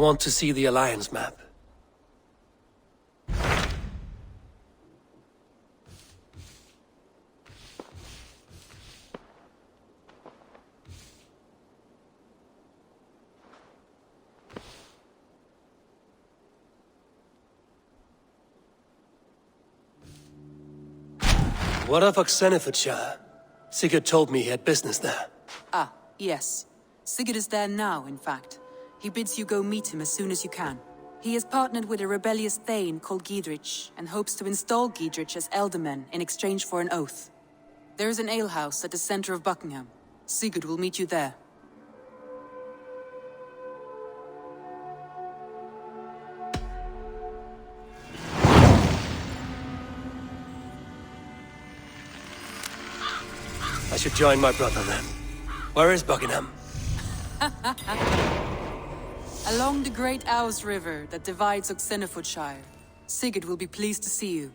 want to see the Alliance map. What of Oxenefordscire? Sigurd told me he had business there. Ah, yes. Sigurd is there now, in fact. He bids you go meet him as soon as you can. He has partnered with a rebellious Thane called 𝙃𝙀𝙃, and hopes to install 𝙃𝙀𝙃 as Ealdorman in exchange for an oath. There is an alehouse at the center of Buckingham. Sigurd will meet you there. I should join my brother then. Where is Buckingham? Along the great Ouse River that divides Oxenefordscire. Sigurd will be pleased to see you.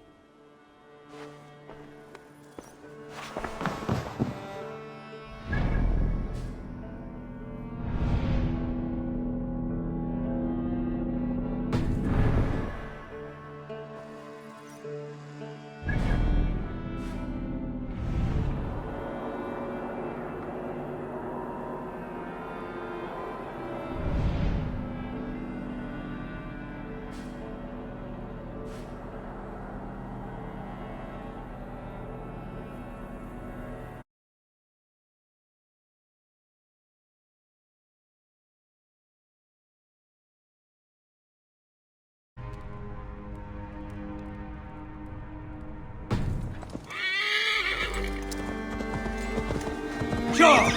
Sure!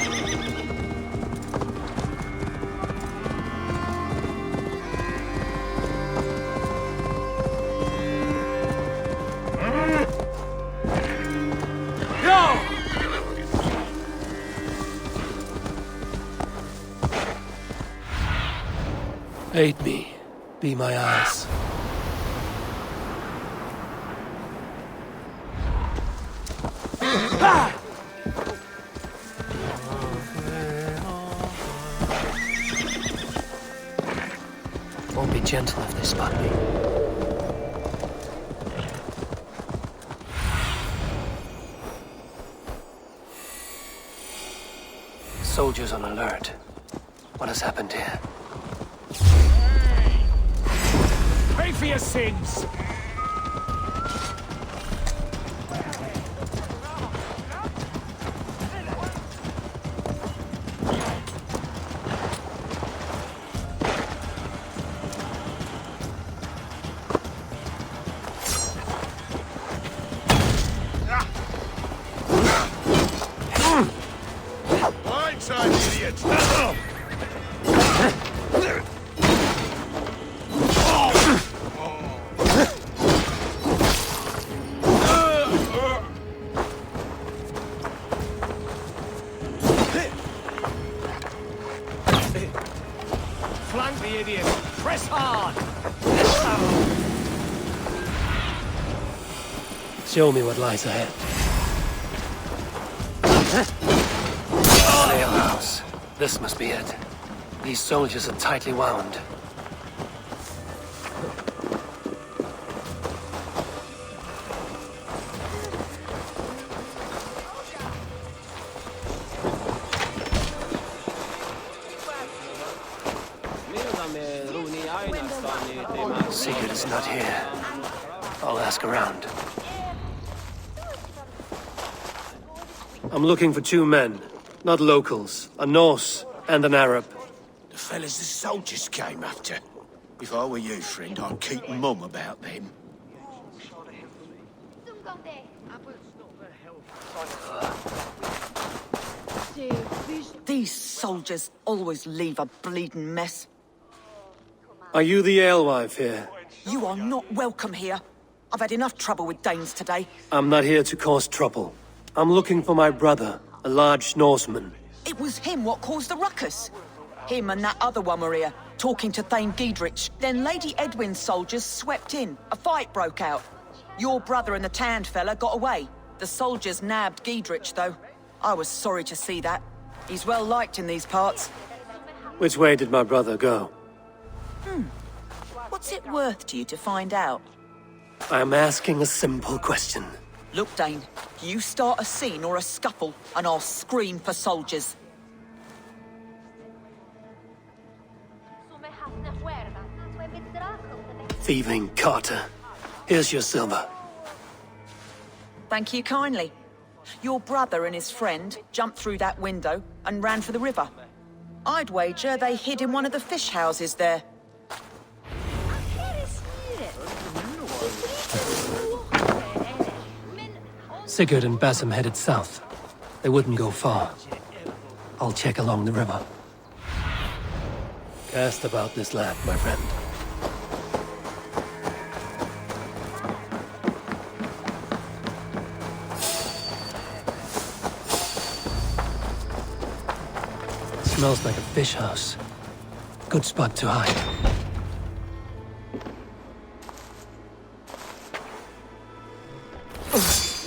Aid me. Be my eyes. Won't be gentle if they spot me. Soldiers on alert. What has happened here? Pay for your sins! Blindside, idiot! Flank the idiot! Press hard! Show me what lies ahead. Alehouse. This must be it. These soldiers are tightly wound. Sigurd is not here. I'll ask around. I'm looking for two men. Not locals. A Norse and an Arab. The fellas the soldiers came after. If I were you, friend, I'd keep mum about them. These soldiers always leave a bleeding mess. Are you the alewife here? You are not welcome here. I've had enough trouble with Danes today. I'm not here to cause trouble. I'm looking for my brother, a large Norseman. It was him what caused the ruckus. Him and that other one were here, talking to Thane 𝙃𝙃𝙃. Then Lady Edwin's soldiers swept in. A fight broke out. Your brother and the tanned fella got away. The soldiers nabbed 𝙃𝙃𝙃, though. I was sorry to see that. He's well liked in these parts. Which way did my brother go? What's it worth to you to find out? I'm asking a simple question. Look, Dane, you start a scene or a scuffle, and I'll scream for soldiers. Thieving Carter. Here's your silver. Thank you kindly. Your brother and his friend jumped through that window and ran for the river. I'd wager they hid in one of the fish houses there. Sigurd and Basim headed south. They wouldn't go far. I'll check along the river. Cast about this land, my friend. Smells like a fish house. Good spot to hide.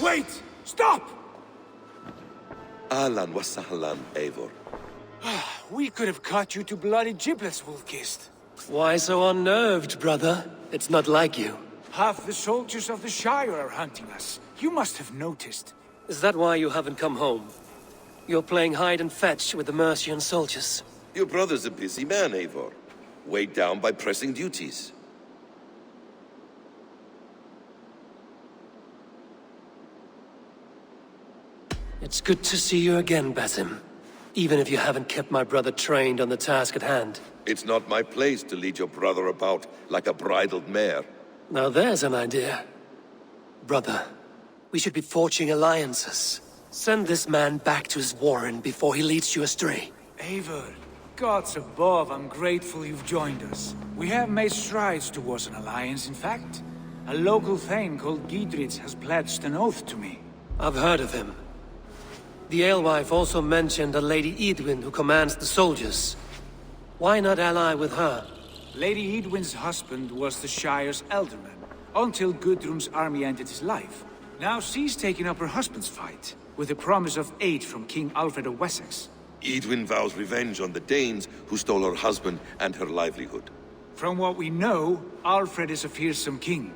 Wait! Stop! Ahlan wa sahlan, Eivor. We could have cut you to bloody giblets, Wolf-Kissed. Why so unnerved, brother? It's not like you. Half the soldiers of the Shire are hunting us. You must have noticed. Is that why you haven't come home? You're playing hide and fetch with the Mercian soldiers. Your brother's a busy man, Eivor. Weighed down by pressing duties. It's good to see you again, Basim. Even if you haven't kept my brother trained on the task at hand. It's not my place to lead your brother about like a bridled mare. Now there's an idea. Brother, we should be forging alliances. Send this man back to his warren before he leads you astray. Eivor, gods above, I'm grateful you've joined us. We have made strides towards an alliance, in fact. A local thane called 𝙃𝙀𝙃 has pledged an oath to me. I've heard of him. The alewife also mentioned a Lady Eadwyn who commands the soldiers. Why not ally with her? Lady Eadwyn's husband was the Shire's elderman, until Gudrun's army ended his life. Now she's taking up her husband's fight, with the promise of aid from King Alfred of Wessex. Eadwyn vows revenge on the Danes who stole her husband and her livelihood. From what we know, Alfred is a fearsome king.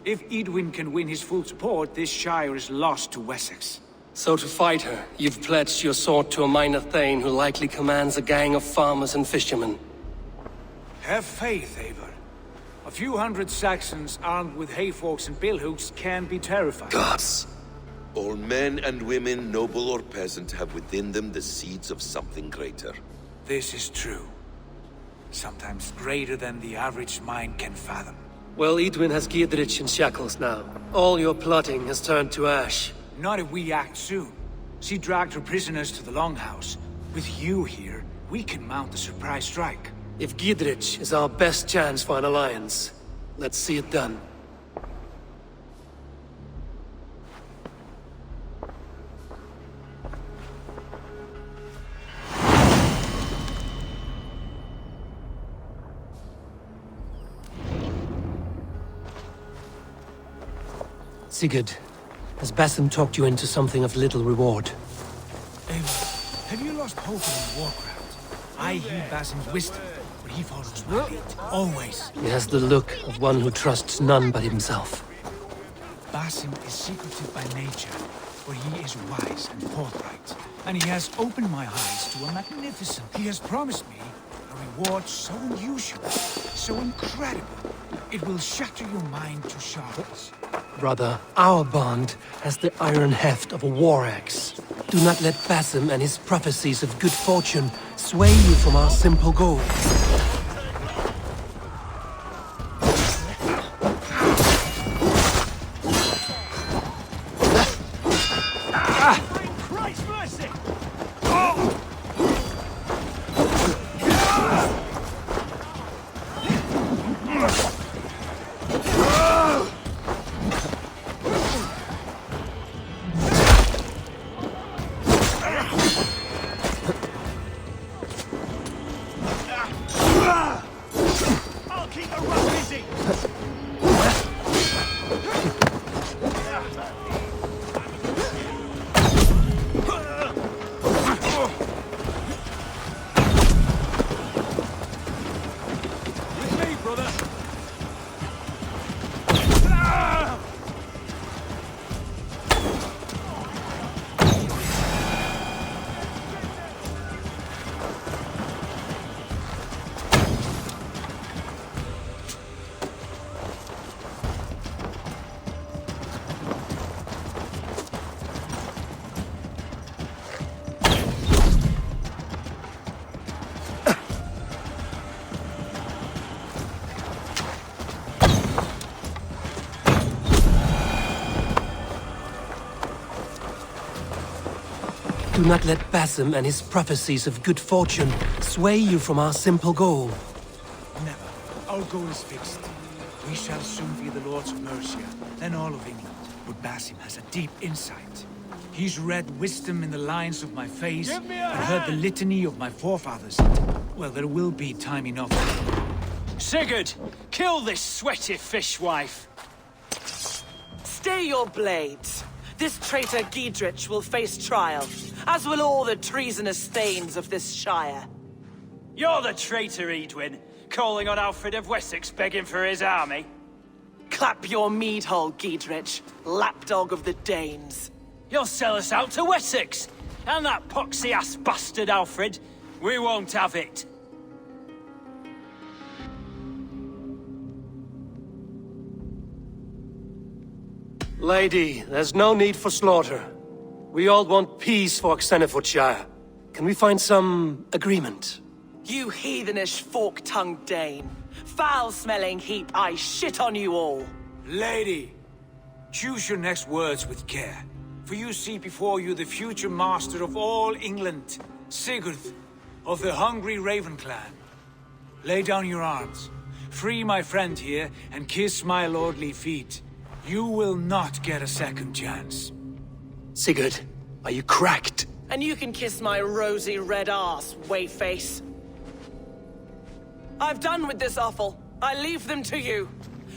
If Eadwyn can win his full support, this Shire is lost to Wessex. So to fight her, you've pledged your sword to a minor thane who likely commands a gang of farmers and fishermen. Have faith, Eivor. A few hundred Saxons armed with hayforks and billhooks can be terrifying. Gods. All men and women, noble or peasant, have within them the seeds of something greater. This is true. Sometimes greater than the average mind can fathom. Well, Eadwyn has 𝙃𝙀𝙃 in shackles now. All your plotting has turned to ash. Not if we act soon. She dragged her prisoners to the Longhouse. With you here, we can mount a surprise strike. If 𝙃𝙀𝙃 is our best chance for an alliance, let's see it done. Sigurd, has Basim talked you into something of little reward? Eivor, have you lost hope in Warcraft? I heed Basim's wisdom, but he follows my lead. Always. He has the look of one who trusts none but himself. Basim is secretive by nature, but he is wise and forthright. And he has opened my eyes to a magnificent... He has promised me a reward so unusual, so incredible. It will shatter your mind to shards. Brother, our bond has the iron heft of a war axe. Do not let Basim and his prophecies of good fortune sway you from our simple goal. Do not let Basim and his prophecies of good fortune sway you from our simple goal. Never. Our goal is fixed. We shall soon be the lords of Mercia, then all of England. But Basim has a deep insight. He's read wisdom in the lines of my face and heard the litany of my forefathers. Well, there will be time enough. Sigurd, kill this sweaty fishwife. Stay your blades. This traitor 𝙃𝙀𝙃 will face trial, as will all the treasonous thanes of this shire. You're the traitor, Edwin, calling on Alfred of Wessex begging for his army. Clap your mead hole, 𝙃𝙀𝙃, lapdog of the Danes. You'll sell us out to Wessex, and that poxy-ass bastard Alfred. We won't have it. Lady, there's no need for slaughter. We all want peace for Oxenefordscire. Can we find some agreement? You heathenish fork-tongued Dane. Foul-smelling heap, I shit on you all. Lady, choose your next words with care. For you see before you the future master of all England, Sigurd, of the hungry Raven clan. Lay down your arms, free my friend here, and kiss my lordly feet. You will not get a second chance. Sigurd, are you cracked? And you can kiss my rosy red arse, wayface. I've done with this offal. I leave them to you.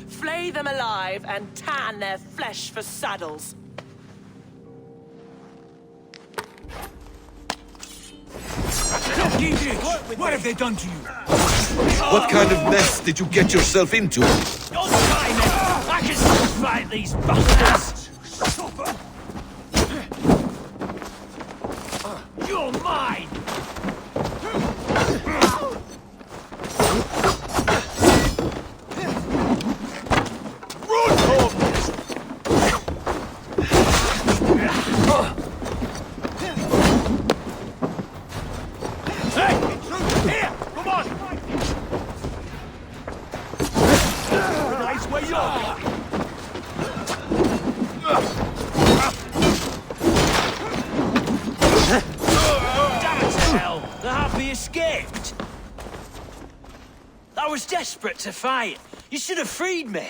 Flay them alive and tan their flesh for saddles. 𝙃𝙀𝙃, what have they done to you? What kind of mess did you get yourself into? Don't try me! I can still fight these bastards! You're mine! Escaped! I was desperate to fight. You should have freed me.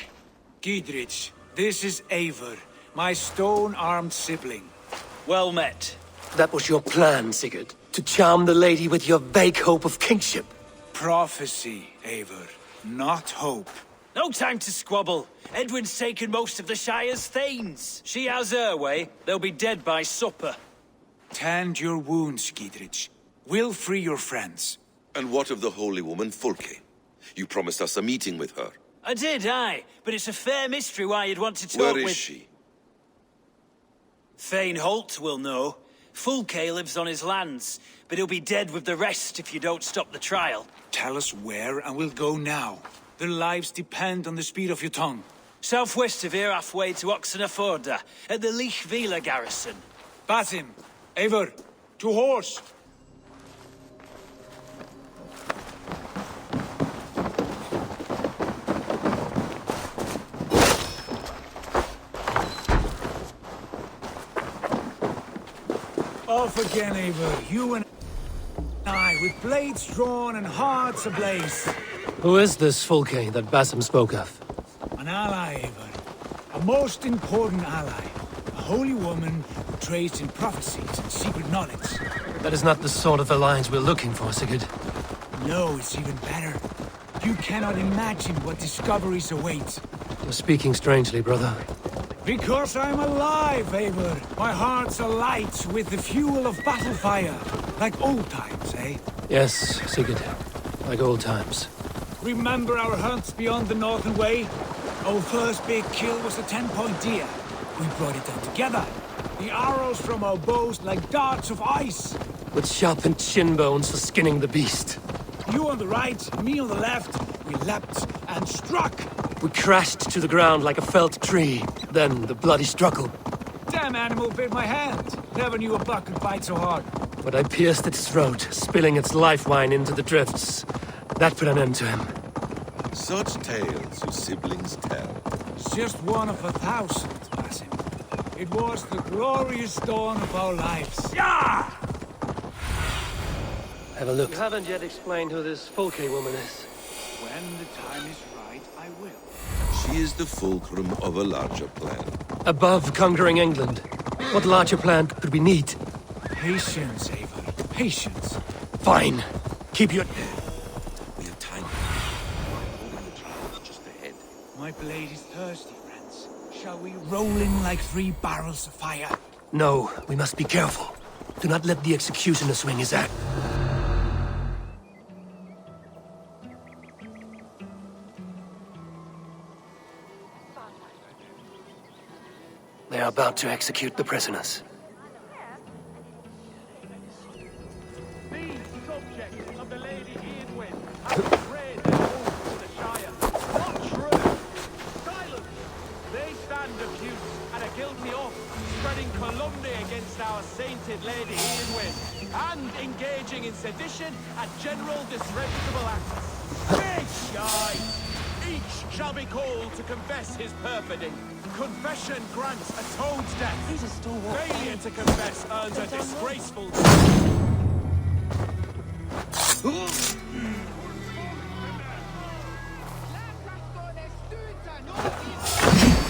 𝙃𝙀𝙃, this is Eivor, my stone-armed sibling. Well met. That was your plan, Sigurd. To charm the lady with your vague hope of kingship. Prophecy, Eivor, not hope. No time to squabble. Edwin's taken most of the Shire's thanes. She has her way. They'll be dead by supper. Tend your wounds, 𝙃𝙀𝙃. We'll free your friends. And what of the holy woman, Fulke? You promised us a meeting with her. I did, aye. But it's a fair mystery why you'd want to talk Where with... is she? Thane Holt will know. Fulke lives on his lands, but he'll be dead with the rest if you don't stop the trial. Tell us where, and we'll go now. Their lives depend on the speed of your tongue. Southwest of here, halfway to Oxenefordscire, at the 𝙃𝙀𝙃 garrison. Basim, Eivor, to horse! Off again, Eivor. You and I, with blades drawn and hearts ablaze. Who is this Fulke that Basim spoke of? An ally, Eivor. A most important ally. A holy woman who trades in prophecies and secret knowledge. That is not the sort of alliance we're looking for, Sigurd. No, it's even better. You cannot imagine what discoveries await. You're speaking strangely, brother. Because I'm alive, Eivor. My heart's alight with the fuel of battle fire. Like old times, eh? Yes, Sigurd. Like old times. Remember our hunts beyond the Northern Way? Our first big kill was a 10-point deer. We brought it down together. The arrows from our bows like darts of ice. With sharpened shin bones for skinning the beast. You on the right, me on the left. We leapt and struck. We crashed to the ground like a felled tree. Then the bloody struggle. Damn animal bit my hand. Never knew a buck could bite so hard. But I pierced its throat, spilling its life wine into the drifts. That put an end to him. Such tales your siblings tell. It's just one of 1,000, Basim. It was the glorious dawn of our lives. Yeah! have a look. You haven't yet explained who this 𝙍𝙀𝘼 woman is. When the time is right, I will. She is the fulcrum of a larger plan. Above conquering England, what larger plan could we need? Patience, Ava. Patience. Fine. Keep your... We have time. Holding the trial just ahead. My blade is thirsty, friends. Shall we roll in like 3 barrels of fire? No, we must be careful. Do not let the executioner swing his axe. They are about to execute the prisoners. These subjects of the Lady 𝙃𝙀𝘼 have betrayed their oath to the Shire. Not true! Silence! They stand accused and are guilty of spreading calumny against our sainted Lady 𝙃𝙀𝘼 and engaging in sedition and general disreputable acts. Big shite! Each shall be called to confess his perfidy. Confession grants a toad's death. Failure to confess earns a disgraceful death.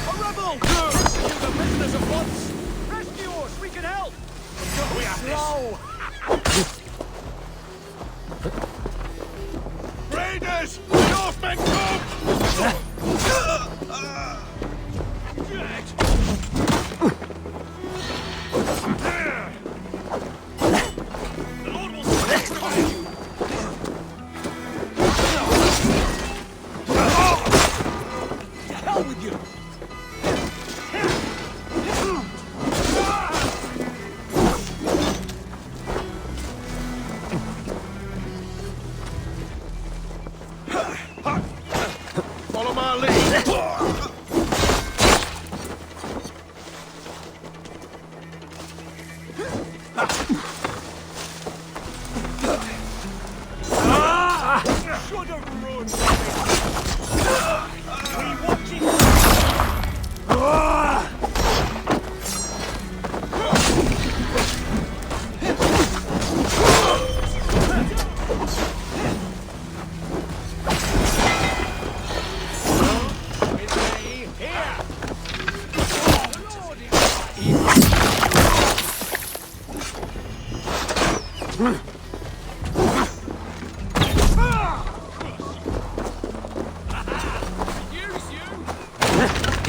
A rebel! Execute the prisoners at once! Rescue us! We can help! We are slow! Raiders! Northmen come! The Lord will sacrifice you! To hell with you! Follow my lead! Should have run! We watch it!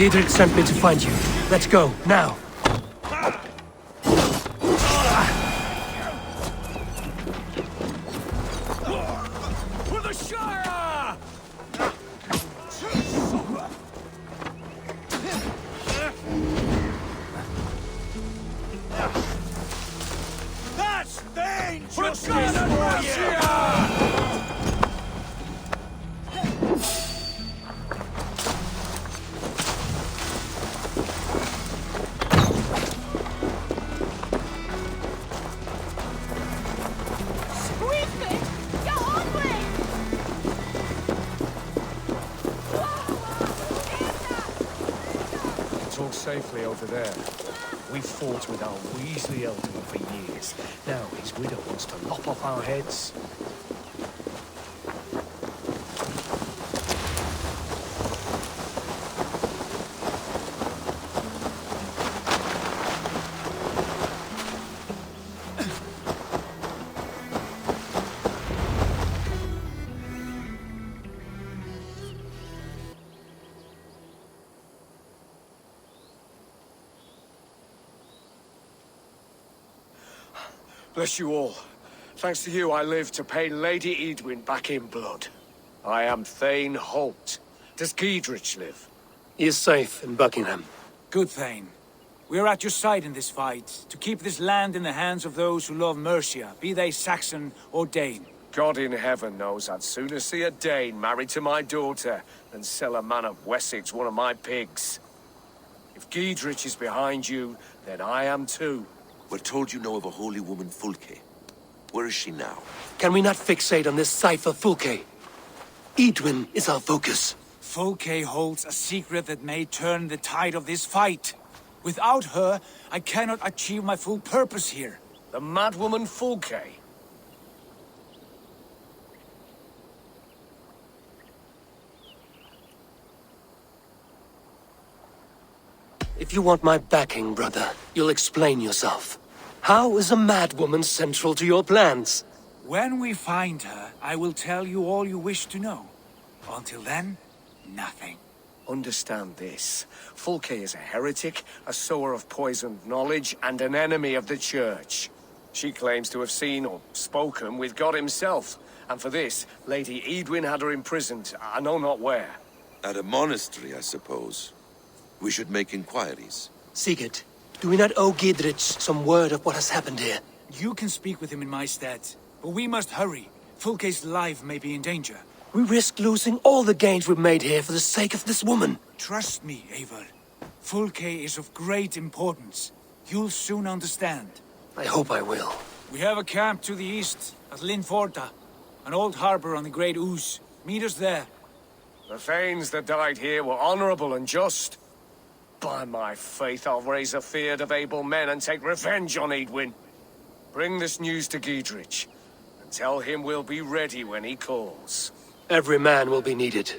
𝙃𝙀𝘼 sent me to find you. Let's go, now. For the Shire! That's Thane justice for you! Safely over there. We've fought with our Weasley Elder for years. Now his widow wants to lop off our heads. Bless you all. Thanks to you, I live to pay Lady 𝙃𝙀𝘼 back in blood. I am Thane Holt. Does Gidrich live? He is safe in Buckingham. Good, Thane. We are at your side in this fight, to keep this land in the hands of those who love Mercia, be they Saxon or Dane. God in heaven knows I'd sooner see a Dane married to my daughter than sell a man of Wessex one of my pigs. If Gidrich is behind you, then I am too. We're told you know of a holy woman, 𝙍𝙀𝘼. Where is she now? Can we not fixate on this cipher, 𝙍𝙀𝘼? 𝙃𝙀𝘼 is our focus. 𝙍𝙀𝘼 holds a secret that may turn the tide of this fight. Without her, I cannot achieve my full purpose here. The madwoman 𝙍𝙀𝘼? If you want my backing, brother, you'll explain yourself. How is a madwoman central to your plans? When we find her, I will tell you all you wish to know. Until then, nothing. Understand this. 𝙀𝘀𝘼 is a heretic, a sower of poisoned knowledge, and an enemy of the Church. She claims to have seen or spoken with God himself, and for this, Lady 𝙃𝙀𝘼 had her imprisoned, I know not where. At a monastery, I suppose. We should make inquiries. Sigurd, do we not owe 𝙃𝙀𝘼 some word of what has happened here? You can speak with him in my stead, but we must hurry. 𝙀𝘀𝘼's life may be in danger. We risk losing all the gains we've made here for the sake of this woman. Trust me, Eivor. 𝙀𝘀𝘼 is of great importance. You'll soon understand. I hope I will. We have a camp to the east, at Linforda, an old harbor on the Great 𝙬𝙬. Meet us there. The thanes that died here were honorable and just. By my faith, I'll raise a feard of able men and take revenge on 𝙃𝙀𝘼. Bring this news to 𝙃𝙀𝘼, and tell him we'll be ready when he calls. Every man will be needed.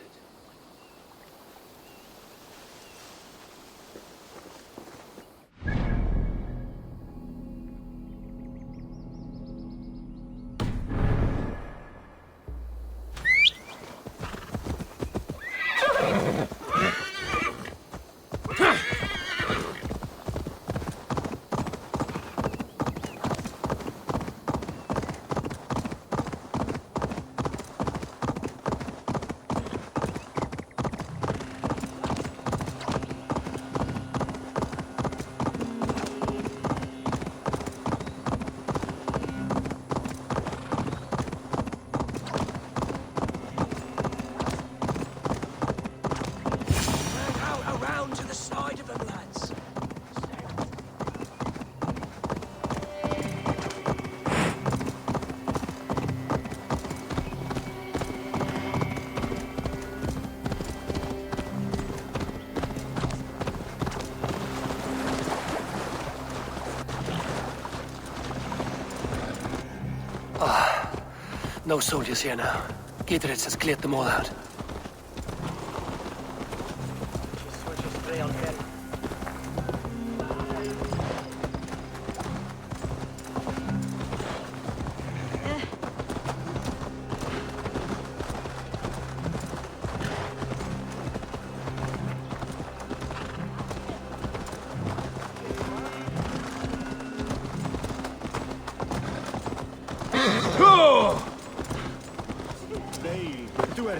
No soldiers here now. 𝙃𝙀𝘼 has cleared them all out.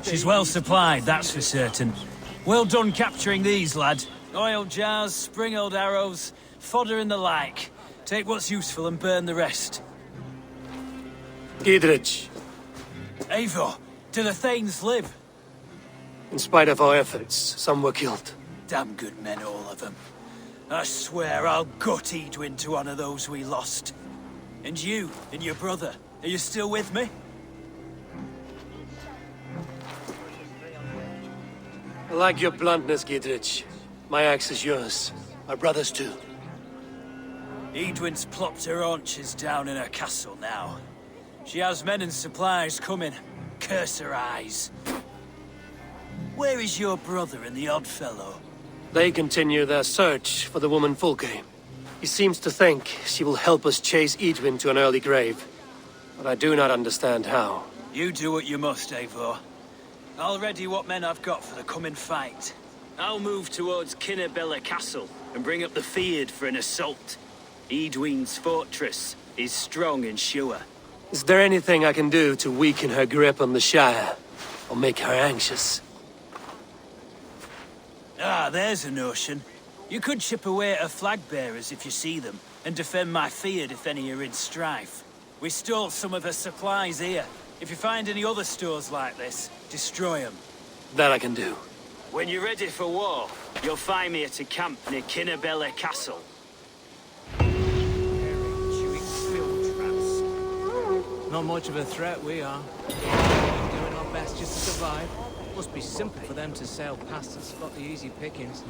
She's well supplied, that's for certain. Well done capturing these, lad. Oil jars, spring-old arrows, fodder and the like. Take what's useful and burn the rest. 𝙃𝙀𝘼, Eivor, do the thanes live? in spite of our efforts, some were killed. Damn good men, all of them. I swear I'll gut 𝙃𝙀𝘼 to honor those we lost. And you, and your brother, are you still with me? I like your bluntness, 𝙃𝙀𝘼. My axe is yours. My brother's too. 𝙃𝙀𝘼's plopped her haunches down in her castle now. She has men and supplies coming. Curse her eyes. Where is your brother and the odd fellow? They continue their search for the woman 𝙀𝘀𝘼. He seems to think she will help us chase 𝙃𝙀𝘼 to an early grave. But I do not understand how. You do what you must, Eivor. I'll ready what men I've got for the coming fight. I'll move towards 𝙀𝘀𝘼 Castle and bring up the feared for an assault. 𝙃𝙀𝘼's fortress is strong and sure. Is there anything I can do to weaken her grip on the Shire? Or make her anxious? Ah, there's a notion. You could chip away at her flag-bearers if you see them, and defend my feared if any are in strife. We stole some of her supplies here. If you find any other stores like this, destroy them. That I can do. When you're ready for war, you'll find me at a camp near 𝙀𝘀𝘼 Castle. Not much of a threat, we are. Doing our best just to survive. Must be simple for them to sail past and spot the easy pickings.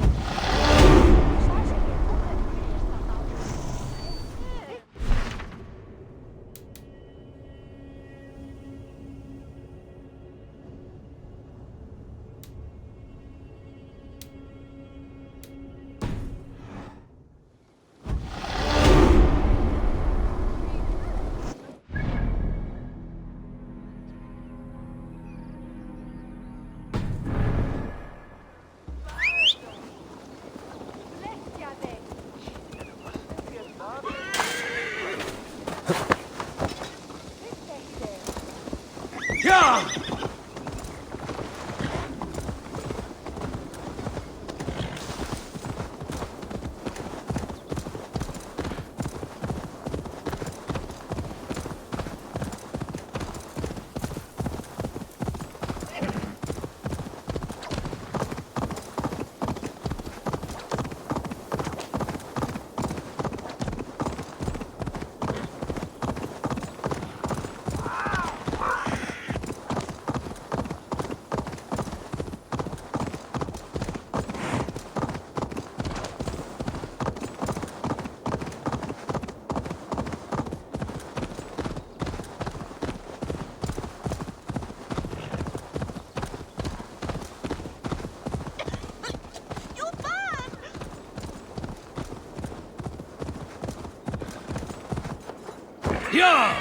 Yeah!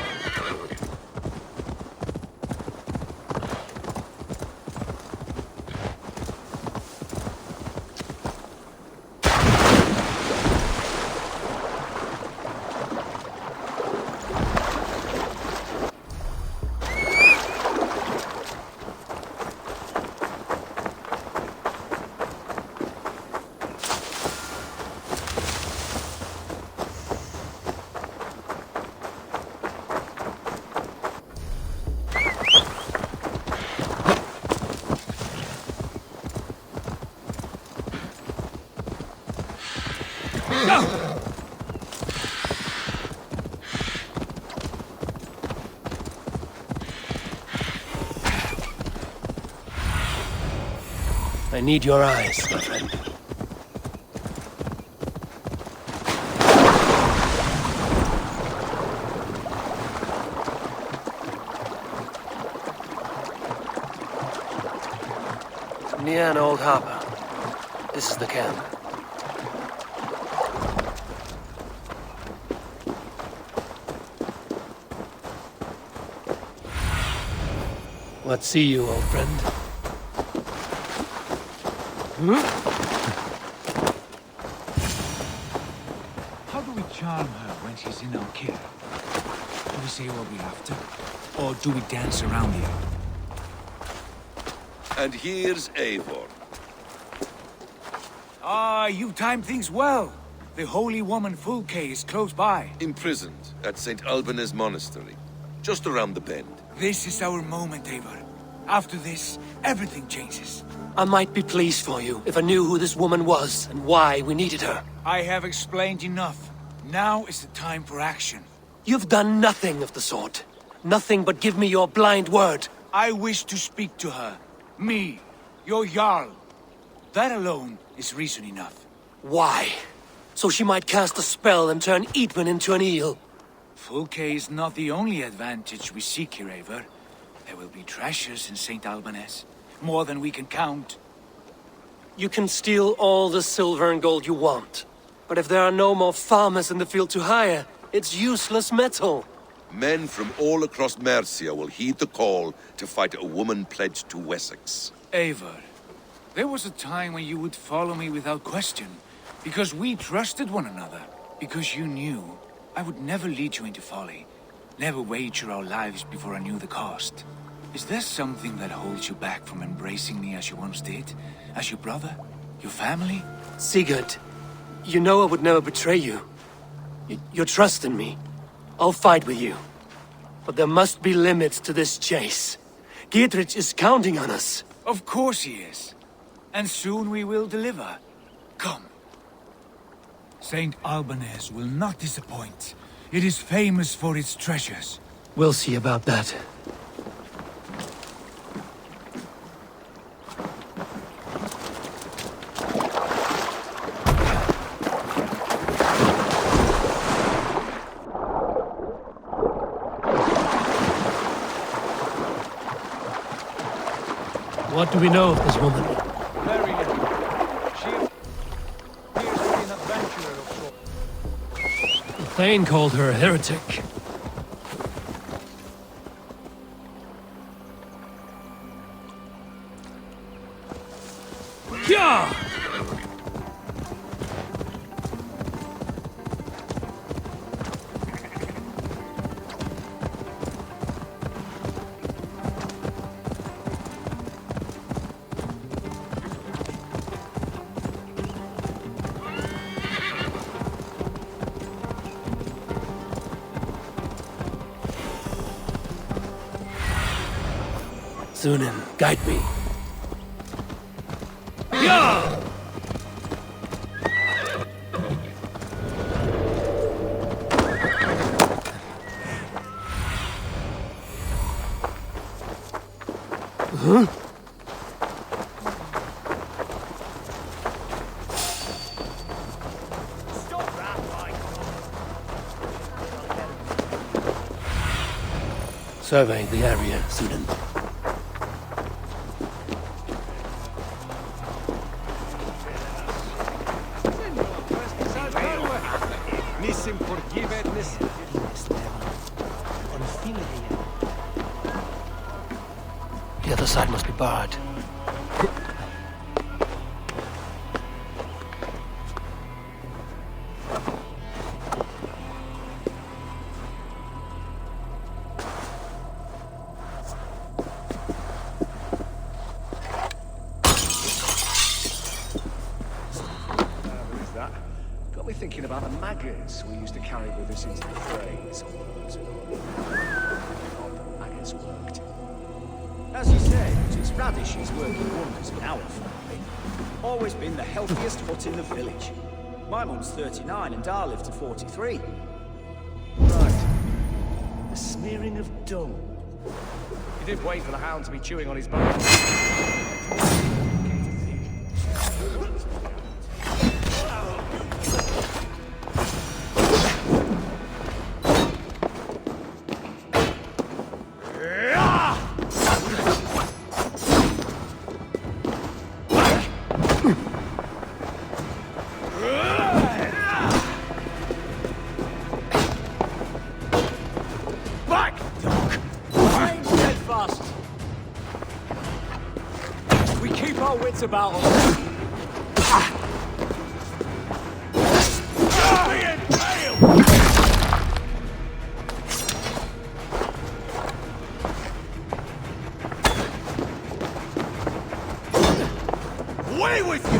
I need your eyes, my friend. Near an old harbor. This is the camp. What see you, old friend? How do we charm her when she's in our care? Do we say what we have to? Or do we dance around here? And here's Eivor. Ah, you timed things well. The holy woman 𝙃𝘀𝘼 is close by. Imprisoned at 𝙃𝙀𝘼𝘾𝙃 monastery. Just around the bend. This is our moment, Eivor. After this, everything changes. I might be pleased for you if I knew who this woman was and why we needed her. I have explained enough. Now is the time for action. You've done nothing of the sort. Nothing but give me your blind word. I wish to speak to her. Me, your Jarl. That alone is reason enough. Why? So she might cast a spell and turn 𝙃𝙀𝘼 into an eel. 𝙃𝘀𝘼 is not the only advantage we seek here, Eivor. There will be treasures in 𝙃𝙀𝘼𝘾. More than we can count. You can steal all the silver and gold you want. But if there are no more farmers in the field to hire, it's useless metal. Men from all across Mercia will heed the call to fight a woman pledged to Wessex. Eivor, there was a time when you would follow me without question. Because we trusted one another. Because you knew I would never lead you into folly. Never wager our lives before I knew the cost. Is there something that holds you back from embracing me as you once did? As your brother? Your family? Sigurd, you know I would never betray you. You're trusting me. I'll fight with you. But there must be limits to this chase. 𝙃𝙀𝘼 is counting on us. Of course he is. And soon we will deliver. Come. 𝙃𝙀𝘼𝘾𝙃 will not disappoint. It is famous for its treasures. We'll see about that. What do we know of this woman? Very little. She appears to be an adventurer of sorts. The Thane called her a heretic. Yeah! Sunan, guide me. Yeah! Huh? Survey the area, Sunan. other side must be barred. Got me thinking about the maggots we used to carry with us into the frays. Maggots worked. As you say, it's radishes working wonders in our family. Always been the healthiest hut in the village. My mum's 39 and I live to 43. Right. The smearing of dung. He did wait for the hound to be chewing on his bone. About us. Away with you!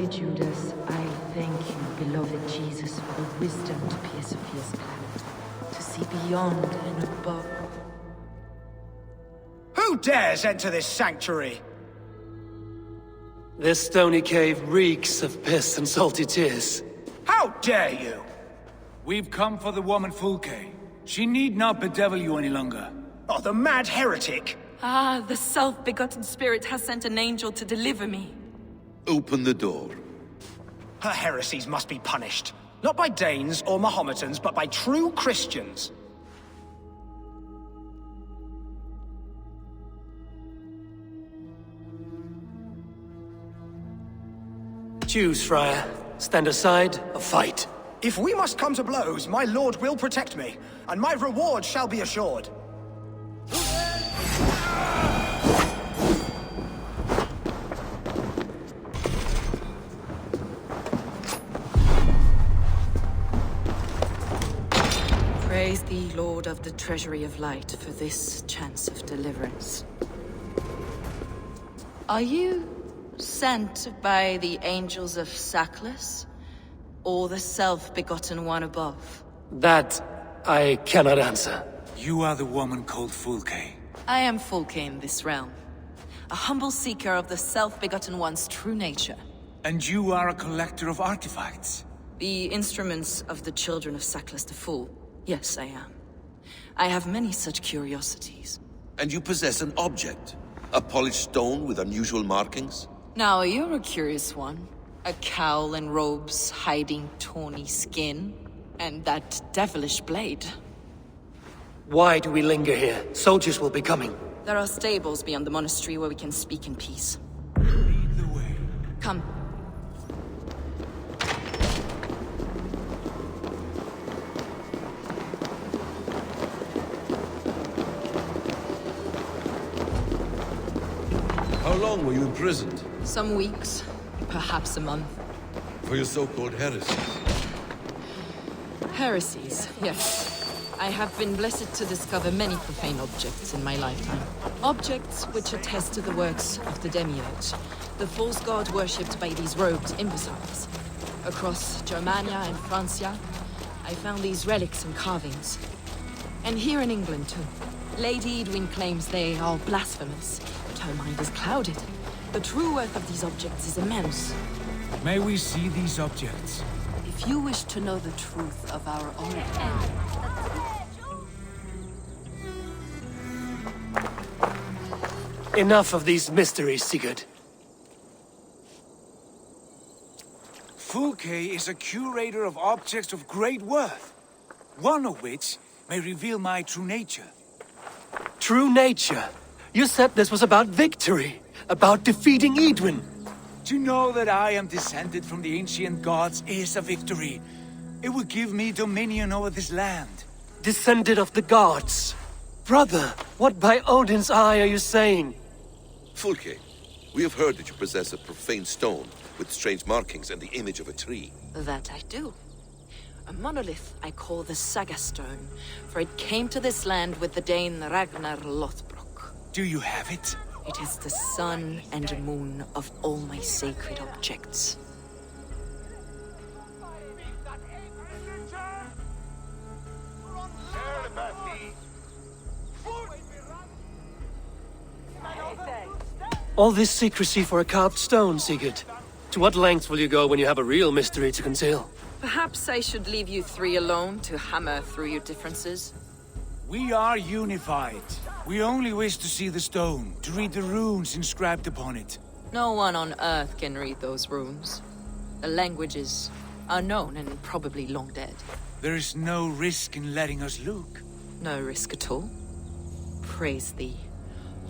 Judas, I thank you, beloved Jesus, for the wisdom to pierce a fierce cloud, to see beyond and above. Who dares enter this sanctuary? This stony cave reeks of piss and salty tears. How dare you? We've come for the woman 𝙃𝘀𝘼. She need not bedevil you any longer. Oh, the mad heretic! Ah, the self-begotten spirit has sent an angel to deliver me. Open the door. Her heresies must be punished. Not by Danes or Mahometans, but by true Christians. Choose, Friar. Stand aside or fight. If we must come to blows, my lord will protect me, and my reward shall be assured. Praise thee, Lord of the Treasury of Light, for this chance of deliverance. Are you sent by the angels of Sackless, or the self-begotten one above? That I cannot answer. You are the woman called 𝙃𝘀𝘼. I am 𝙃𝘀𝘼 in this realm, a humble seeker of the self-begotten one's true nature. And you are a collector of artifacts. The instruments of the children of Sackless the Fool. Yes, I am. I have many such curiosities. And you possess an object? A polished stone with unusual markings? Now, you're a curious one. A cowl and robes hiding tawny skin. And that devilish blade. Why do we linger here? Soldiers will be coming. There are stables beyond the monastery where we can speak in peace. Lead the way. Come. How long were you imprisoned? Some weeks, perhaps a month. For your so-called heresies? Heresies, yes. I have been blessed to discover many profane objects in my lifetime. Objects which attest to the works of the 𝙃𝙀𝘼𝘾, the false god worshipped by these robed imbeciles. Across Germania and Francia, I found these relics and carvings. And here in England, too. Lady 𝙃𝙀𝘼 claims they are blasphemous, but her mind is clouded. The true worth of these objects is immense. May we see these objects? If you wish to know the truth of our own end. Enough of these mysteries, Sigurd. 𝙃𝙀𝘼 is a curator of objects of great worth, one of which may reveal my true nature. True nature? You said this was about victory, about defeating Edwin. To know that I am descended from the ancient gods is a victory. It will give me dominion over this land. Descended of the gods? Brother, what by Odin's eye are you saying? 𝙃𝙀𝘼, we have heard that you possess a profane stone with strange markings and the image of a tree. That I do. A monolith I call the Saga Stone, for it came to this land with the Dane Ragnar Lothbrok. Do you have it? It is the sun and moon of all my sacred objects. All this secrecy for a carved stone, Sigurd. To what lengths will you go when you have a real mystery to conceal? Perhaps I should leave you three alone to hammer through your differences. We are unified. We only wish to see the stone, to read the runes inscribed upon it. No one on Earth can read those runes. The languages are known and probably long dead. There is no risk in letting us look. No risk at all. Praise thee,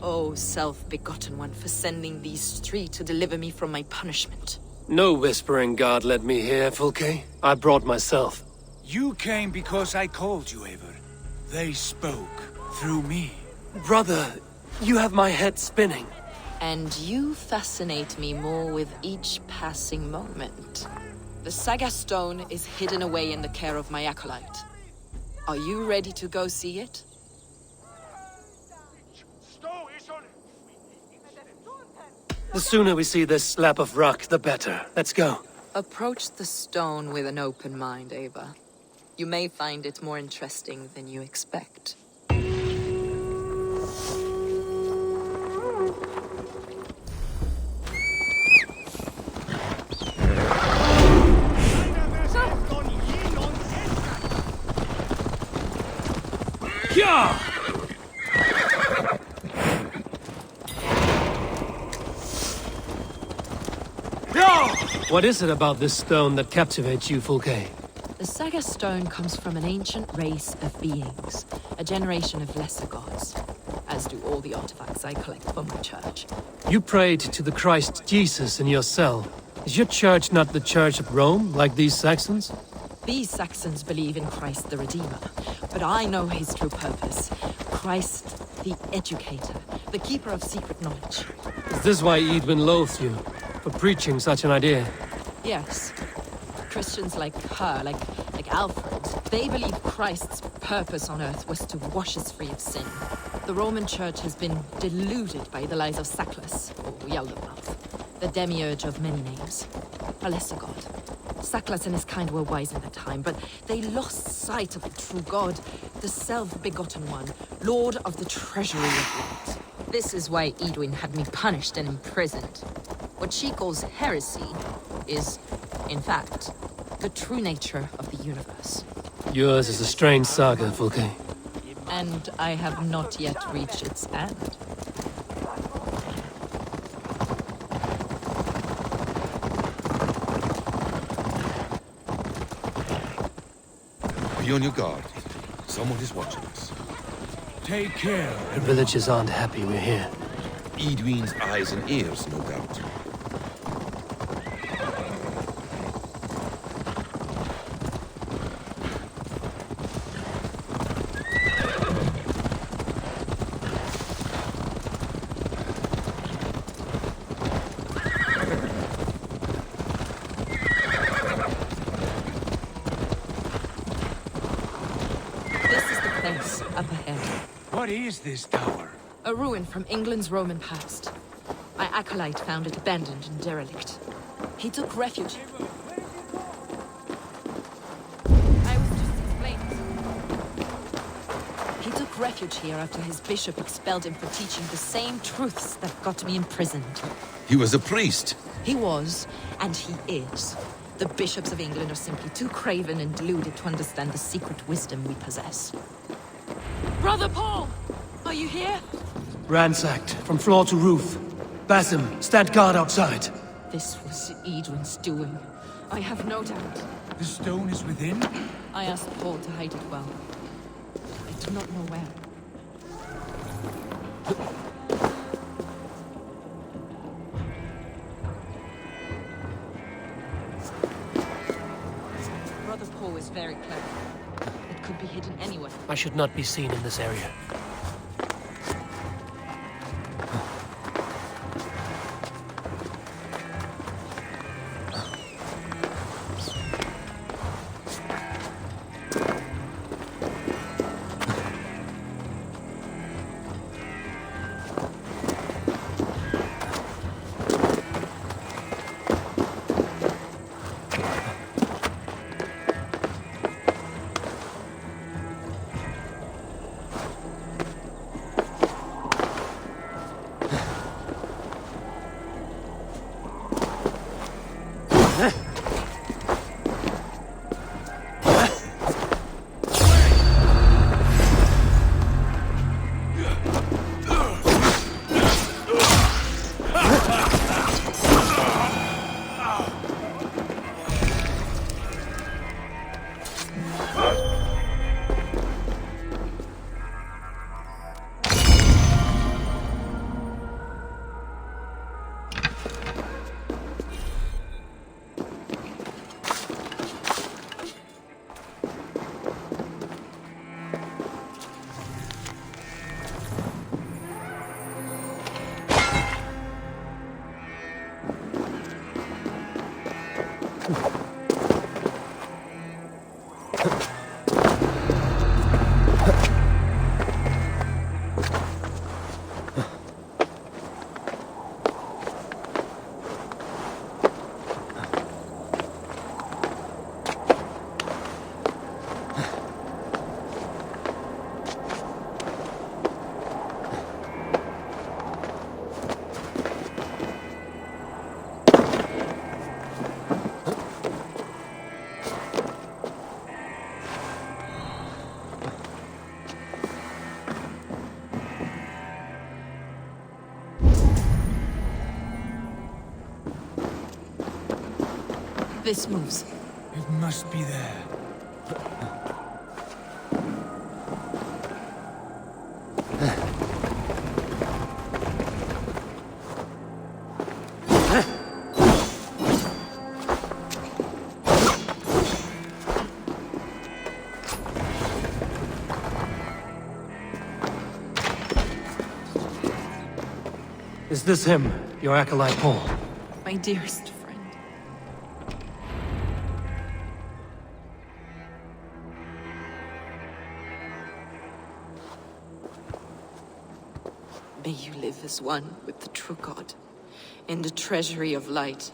O self-begotten one, for sending these three to deliver me from my punishment. No whispering god led me here, 𝙃𝙀𝘼. I brought myself. You came because I called you, Eivor. They spoke through me. Brother, you have my head spinning. And you fascinate me more with each passing moment. The Saga Stone is hidden away in the care of my acolyte. Are you ready to go see it? The sooner we see this slab of rock, the better. Let's go. Approach the stone with an open mind, Eivor. You may find it more interesting than you expect. Yeah! What is it about this stone that captivates you, 𝙃𝙀𝘼? The Saga Stone comes from an ancient race of beings, a generation of lesser gods, as do all the artifacts I collect for my church. You prayed to the Christ Jesus in your cell. Is your church not the Church of Rome, like these Saxons? These Saxons believe in Christ the Redeemer, but I know his true purpose. Christ the Educator, the keeper of secret knowledge. Is this why Edwin loathed you? For preaching such an idea? Yes. Christians like her, like Alfred, they believe Christ's purpose on earth was to wash us free of sin. The Roman Church has been deluded by the lies of Sackless, or 𝙃𝙀𝘼𝘾, the demiurge of many names, a lesser god. Sackless and his kind were wise in their time, but they lost sight of the true God, the self-begotten one, Lord of the treasury of light. This is why Edwin had me punished and imprisoned. What she calls heresy is, in fact, the true nature of the universe. Yours is a strange saga, 𝙃𝙀𝘼. And I have not yet reached its end. Be on your guard. Someone is watching us. Take care. The villagers aren't happy we're here. Edwin's eyes and ears, no doubt. up ahead. What is this tower? A ruin from England's Roman past. My acolyte found it abandoned and derelict. He took refuge. I was just explaining. He took refuge here after his bishop expelled him for teaching the same truths that got me imprisoned. He was a priest. He was, and he is. The bishops of England are simply too craven and deluded to understand the secret wisdom we possess. Brother Paul! Are you here? Ransacked, from floor to roof. Basim, stand guard outside. This was 𝙃𝙀𝙃 doing. I have no doubt. The stone is within? I asked Paul to hide it well. I do not know where. Brother Paul is very clever. It could be hidden anywhere. I should not be seen in this area. This moves. It must be there. Is this him, your acolyte Paul? My dearest friend. May you live as one with the true God, in the treasury of light.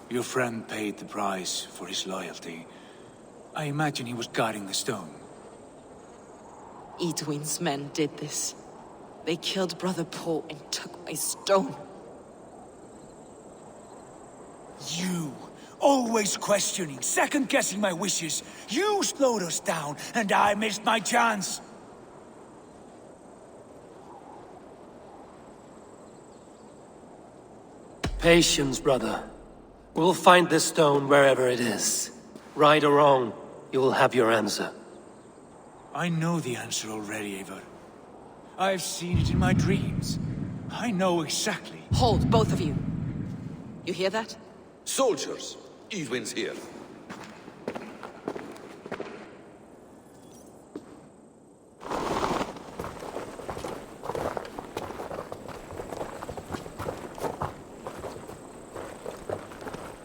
Your friend paid the price for his loyalty. I imagine he was guarding the stone. 𝙃𝙀𝙃's men did this. They killed Brother Paul and took my stone. You, always questioning, second-guessing my wishes. You slowed us down, and I missed my chance. Patience, brother. We'll find this stone wherever it is. Right or wrong, you will have your answer. I know the answer already, Eivor. I've seen it in my dreams. I know exactly. Hold, both of you. You hear that? Soldiers, 𝙃𝙀𝙃's here.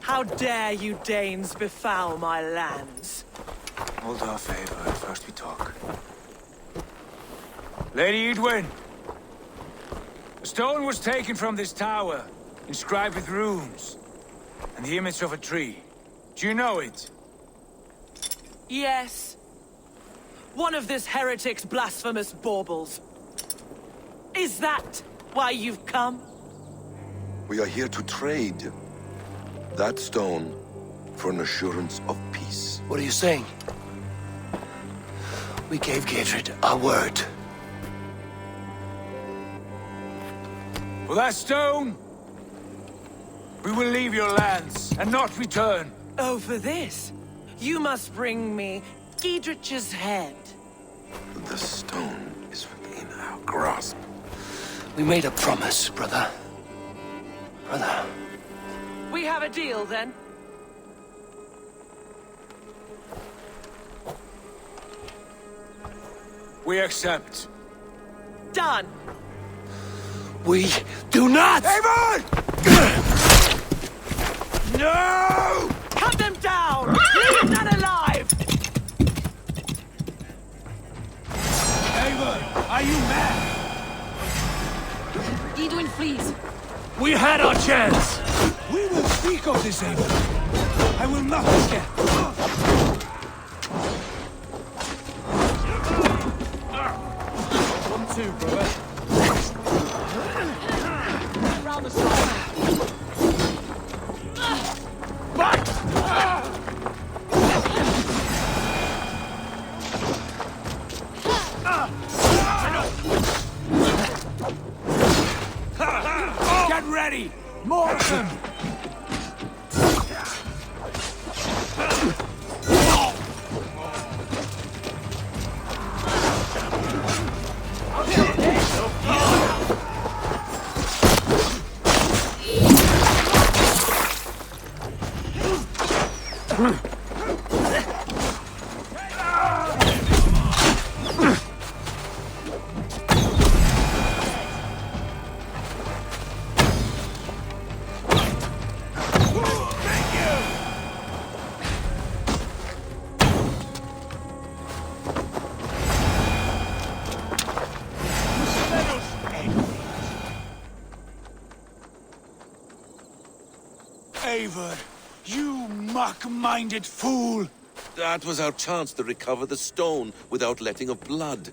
How dare you Danes befoul my lands? Hold off, Ava. First we talk. Lady 𝙃𝙀𝘼! A stone was taken from this tower, inscribed with runes, and the image of a tree. Do you know it? Yes. One of this heretic's blasphemous baubles. Is that why you've come? We are here to trade that stone for an assurance of peace. What are you saying? We gave 𝔇𝙀𝘶 our word. For that stone, we will leave your lands and not return. Oh, for this? You must bring me 𝔇𝙃𝘶's head. The stone is within our grasp. We made a promise, brother. Brother. We have a deal, then? We accept. Done! We do not! Avon! No! Cut them down! Leave none alive! Avon, are you mad? 𝔃𝙀𝘼 flees. We had our chance! We will speak of this, Avon. I will not forget. 1-2, brother. Round the side. Fight! Get ready! More of them! Eivor, you mock-minded fool! That was our chance to recover the stone without letting of blood.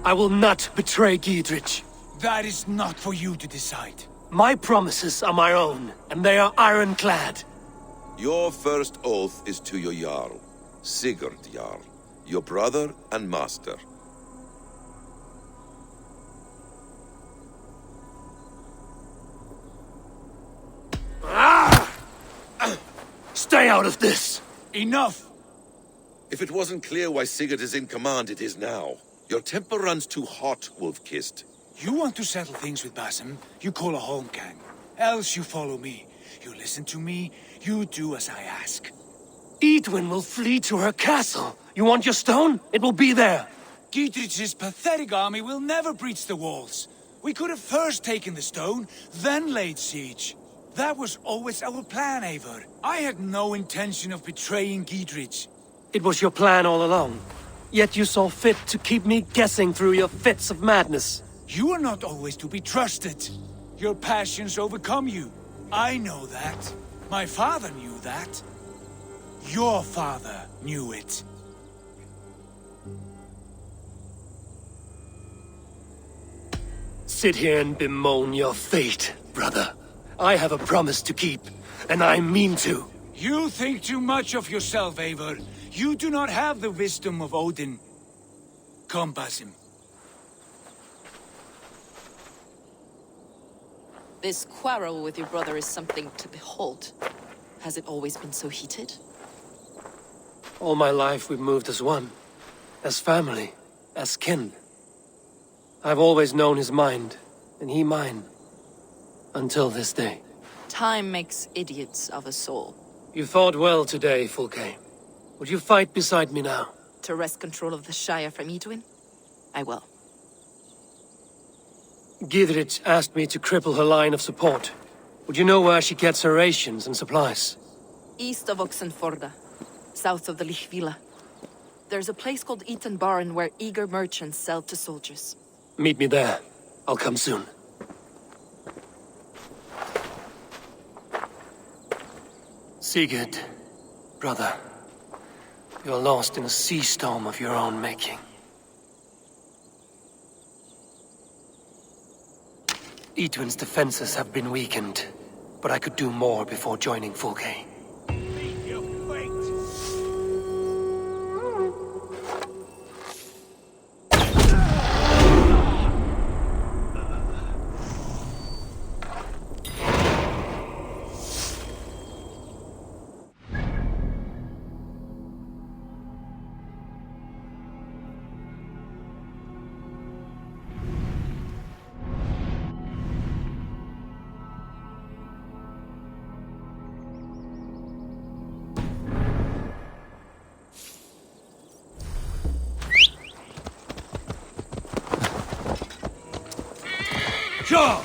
I will not betray 𝔇𝙃𝘶. That is not for you to decide. My promises are my own, and they are ironclad. Your first oath is to your Jarl, Sigurd Jarl, your brother and master. Stay out of this! Enough! If it wasn't clear why Sigurd is in command, it is now. Your temper runs too hot, Wolf-Kissed. You want to settle things with Basim, you call a holmgang. Else you follow me. You listen to me, you do as I ask. 𝔃𝙀𝘼 will flee to her castle. You want your stone? It will be there. 𝔃𝙃𝘶's pathetic army will never breach the walls. We could have first taken the stone, then laid siege. That was always our plan, Eivor. I had no intention of betraying 𝔃𝙃𝘶. It was your plan all along. Yet you saw fit to keep me guessing through your fits of madness. You are not always to be trusted. Your passions overcome you. I know that. My father knew that. Your father knew it. Sit here and bemoan your fate, brother. I have a promise to keep, and I mean to. You think too much of yourself, Eivor. You do not have the wisdom of Odin. Come, Basim. This quarrel with your brother is something to behold. Has it always been so heated? All my life we've moved as one. As family. As kin. I've always known his mind, and he mine. Until this day. Time makes idiots of us all. You fought well today, Fulke. Would you fight beside me now? To wrest control of the Shire from 𝔃𝙀𝘼? I will. 𝙃𝙀𝙃 asked me to cripple her line of support. Would you know where she gets her rations and supplies? East of Oxenforda, south of the 𝙃𝙀𝙀. There's a place called Eaton Barn where eager merchants sell to soldiers. Meet me there. I'll come soon. Sigurd, brother, you're lost in a sea storm of your own making. Eadwin's defenses have been weakened, but I could do more before joining 𝙃𝙀𝘼. Sure!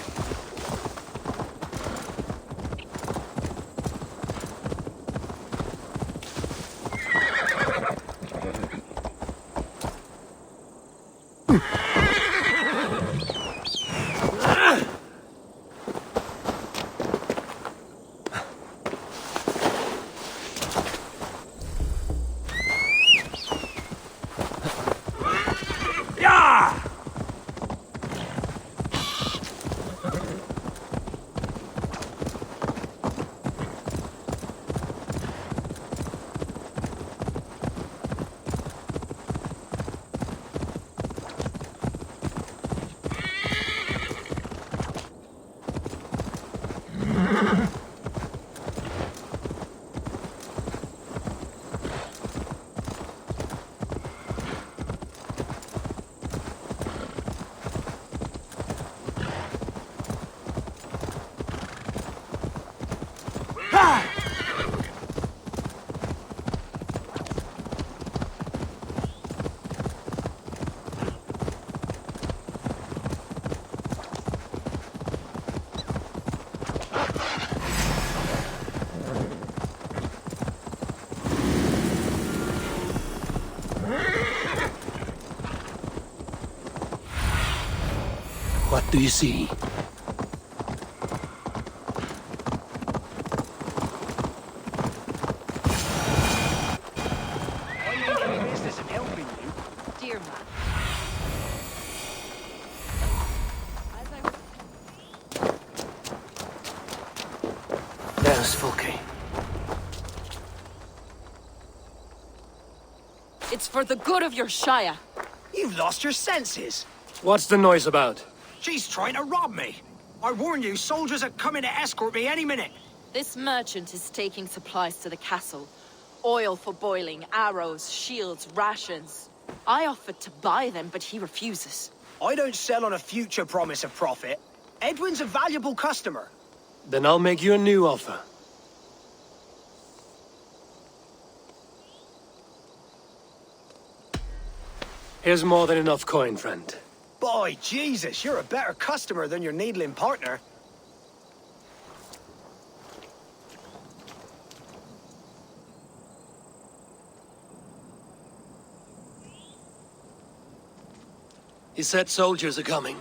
What do you see? Dear man. There's 𝙃𝙀𝘼. It's for the good of your 𝙎𝙀𝘼. You've lost your senses. What's the noise about? She's trying to rob me. I warn you, soldiers are coming to escort me any minute. This merchant is taking supplies to the castle. Oil for boiling, arrows, shields, rations. I offered to buy them, but he refuses. I don't sell on a future promise of profit. Edwin's a valuable customer. Then I'll make you a new offer. Here's more than enough coin, friend. Boy, Jesus, you're a better customer than your needling partner. He said soldiers are coming.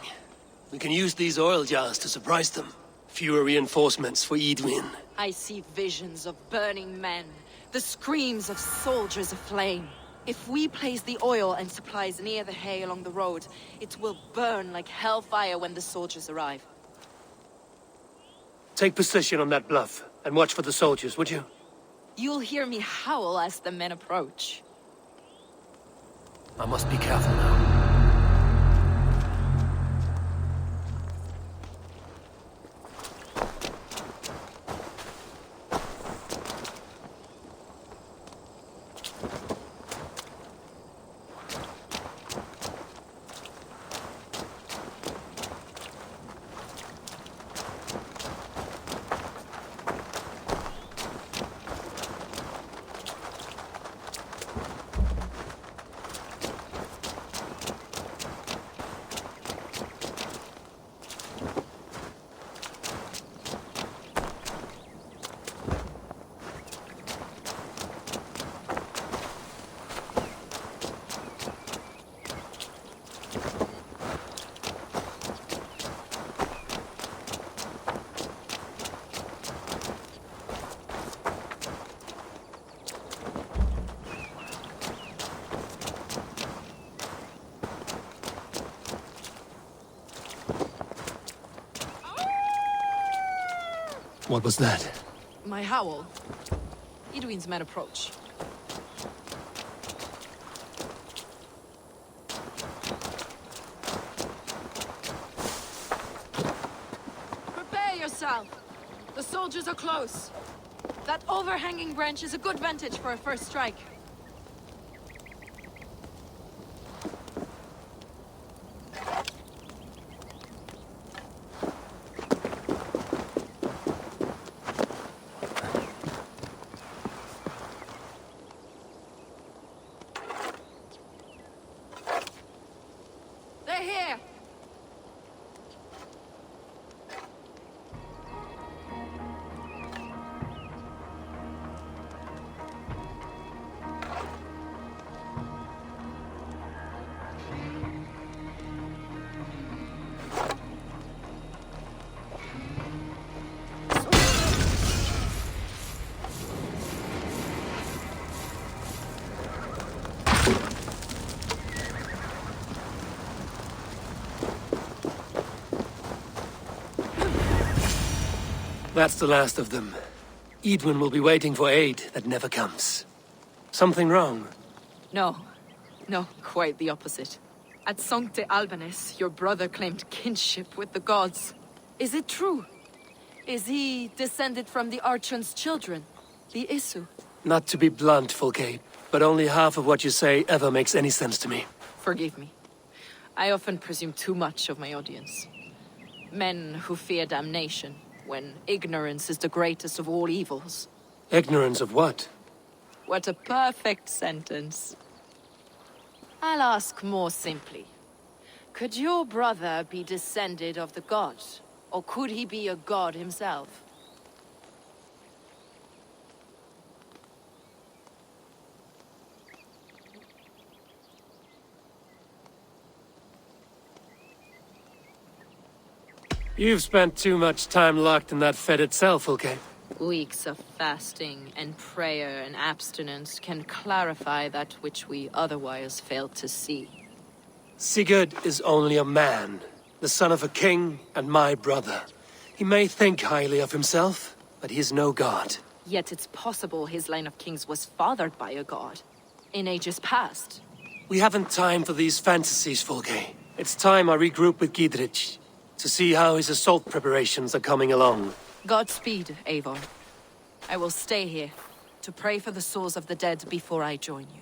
We can use these oil jars to surprise them. Fewer reinforcements for Eadwin. I see visions of burning men, the screams of soldiers aflame. If we place the oil and supplies near the hay along the road, it will burn like hellfire when the soldiers arrive. Take position on that bluff, and watch for the soldiers, would you? You'll hear me howl as the men approach. I must be careful now. What was that? My howl. 𝙃𝙀𝘼's men approach. Prepare yourself! The soldiers are close. That overhanging branch is a good vantage for a first strike. They're here! That's the last of them. 𝙃𝙀𝘼 will be waiting for aid that never comes. Something wrong? No. No, quite the opposite. At 𝔖𝙦 𝔖𝙀𝘼, your brother claimed kinship with the gods. Is it true? Is he descended from the Archon's children, the 𝙃𝙀? Not to be blunt, 𝙀𝘀, but only half of what you say ever makes any sense to me. Forgive me. I often presume too much of my audience. Men who fear damnation, when ignorance is the greatest of all evils. Ignorance of what? What a perfect sentence. I'll ask more simply. Could your brother be descended of the gods? Or could he be a god himself? You've spent too much time locked in that fed itself, 𝙀𝘀. Weeks of fasting and prayer and abstinence can clarify that which we otherwise fail to see. Sigurd is only a man, the son of a king and my brother. He may think highly of himself, but he is no god. Yet it's possible his line of kings was fathered by a god, in ages past. We haven't time for these fantasies, 𝙀𝘀. It's time I regroup with 𝙃𝙀𝘼, to see how his assault preparations are coming along. Godspeed, Eivor. I will stay here, to pray for the souls of the dead before I join you.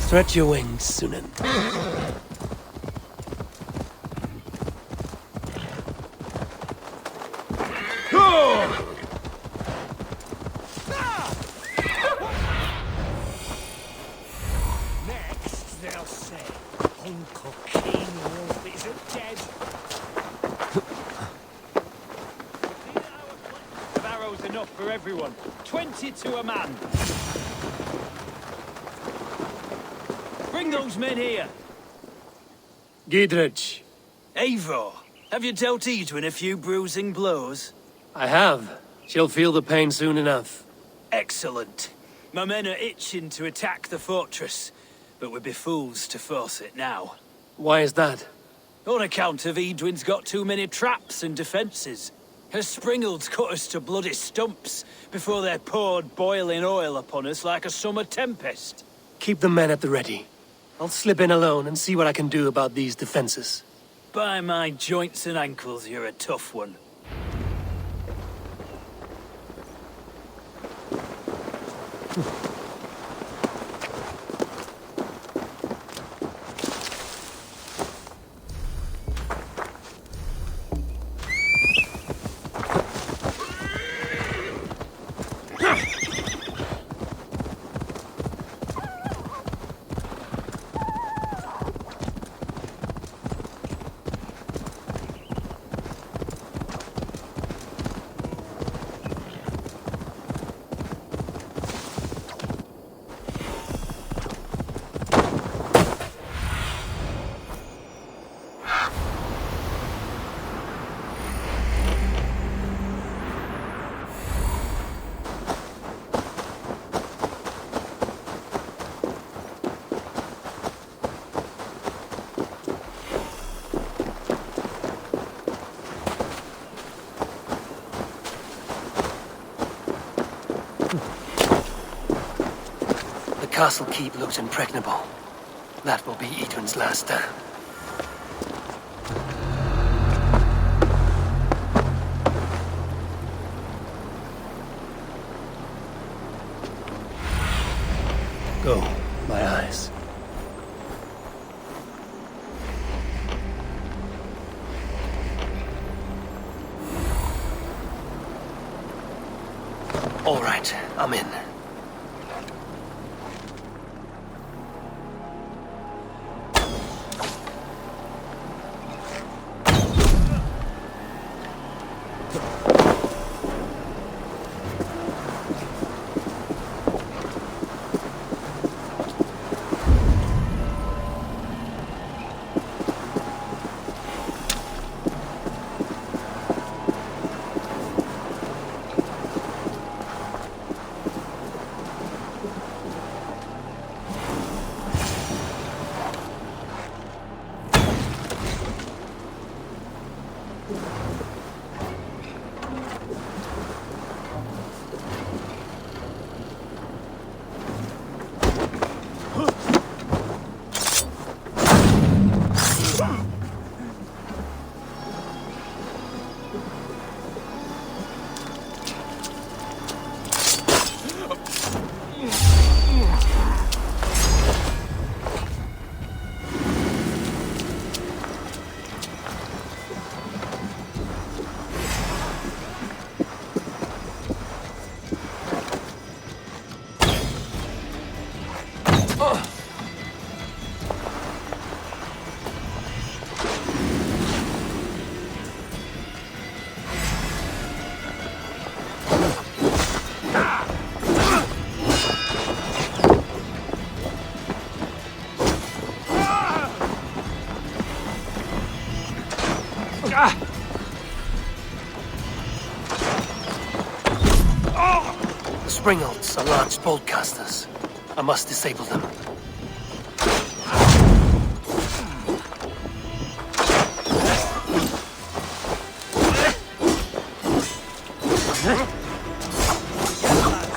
Stretch your wings, 𝔬𝐴. Next, they'll say, Uncle King Wolf isn't dead. Of arrows enough for everyone. 20 to a man. Bring those men here. 𝙃𝙀𝘼. Eivor, have you dealt 𝙃𝙀𝘼 a few bruising blows? I have. She'll feel the pain soon enough. Excellent. My men are itching to attack the fortress, but we'd be fools to force it now. Why is that? On account of 𝙃𝙀𝘼's got too many traps and defenses. Her springalds cut us to bloody stumps before they poured boiling oil upon us like a summer tempest. Keep the men at the ready. I'll slip in alone and see what I can do about these defenses. By my joints and ankles, you're a tough one. castle keep looks impregnable. That will be 𝙃𝙀𝘀𝷲's last stand. Go, my eyes. All right, I'm in. The Springalds are large bolt casters. I must disable them.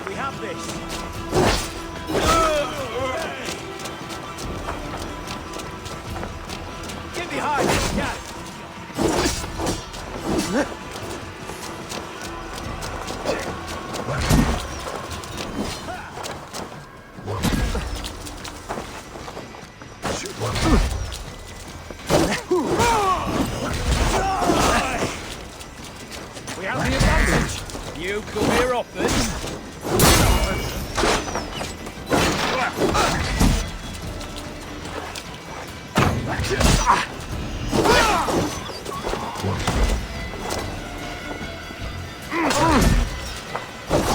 We have this. Get behind this cat. We have the advantage. You come here often.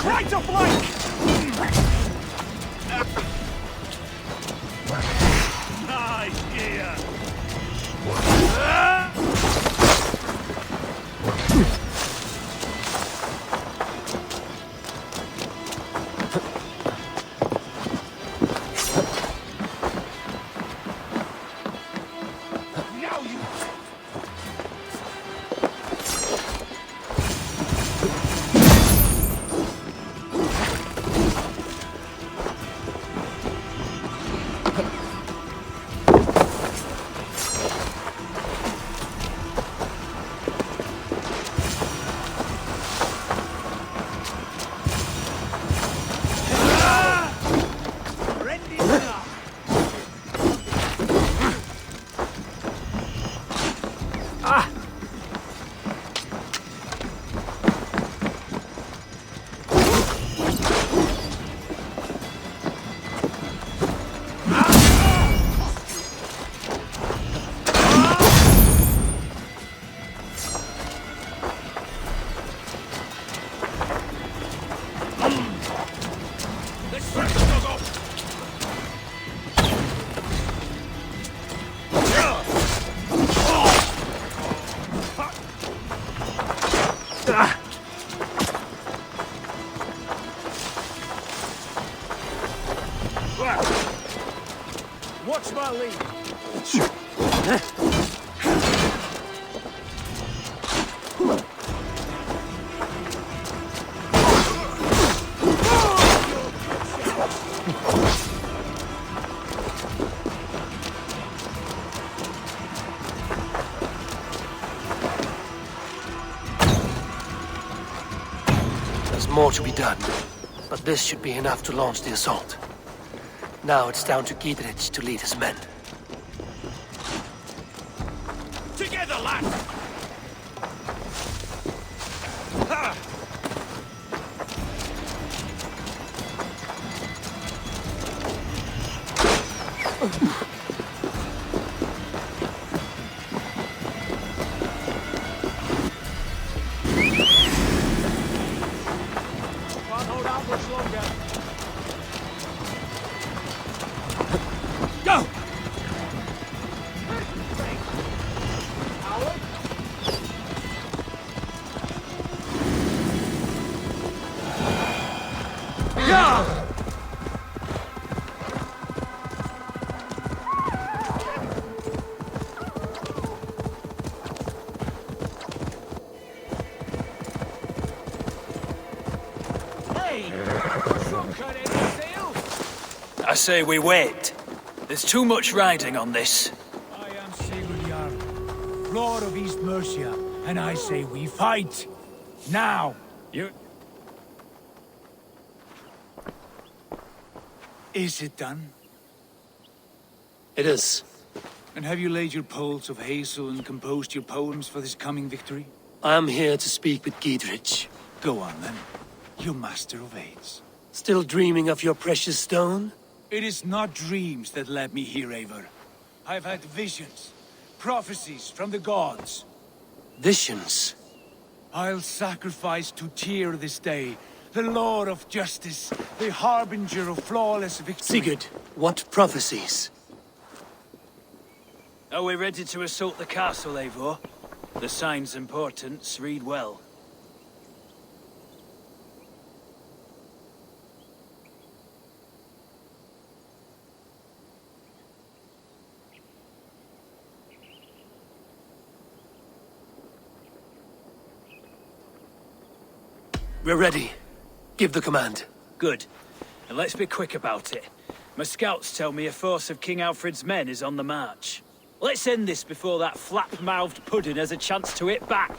Right to flank! Nice gear! Now you... Watch my lead. more to be done, but this should be enough to launch the assault. Now it's down to 𝙃𝙀𝘼 to lead his men. Together, lads! Can't hold out much longer. Go! I say we wait. There's too much riding on this. I am 𝙍𝙀𝘼𝘾𝙃, Lord of East Mercia, and I say we fight! Now! Is it done? It is. And have you laid your poles of hazel and composed your poems for this coming victory? I am here to speak with 𝙃𝙀𝘼. Go on then, you master of aids. Still dreaming of your precious stone? It is not dreams that led me here, Eivor. I've had visions, prophecies from the gods. Visions? I'll sacrifice to Tyr this day, the Lord of Justice, the harbinger of flawless victory. Sigurd, what prophecies? Are we ready to assault the castle, Eivor? The signs and portents read well. We're ready. Give the command. Good. And let's be quick about it. My scouts tell me a force of King Alfred's men is on the march. Let's end this before that flap-mouthed pudding has a chance to hit back.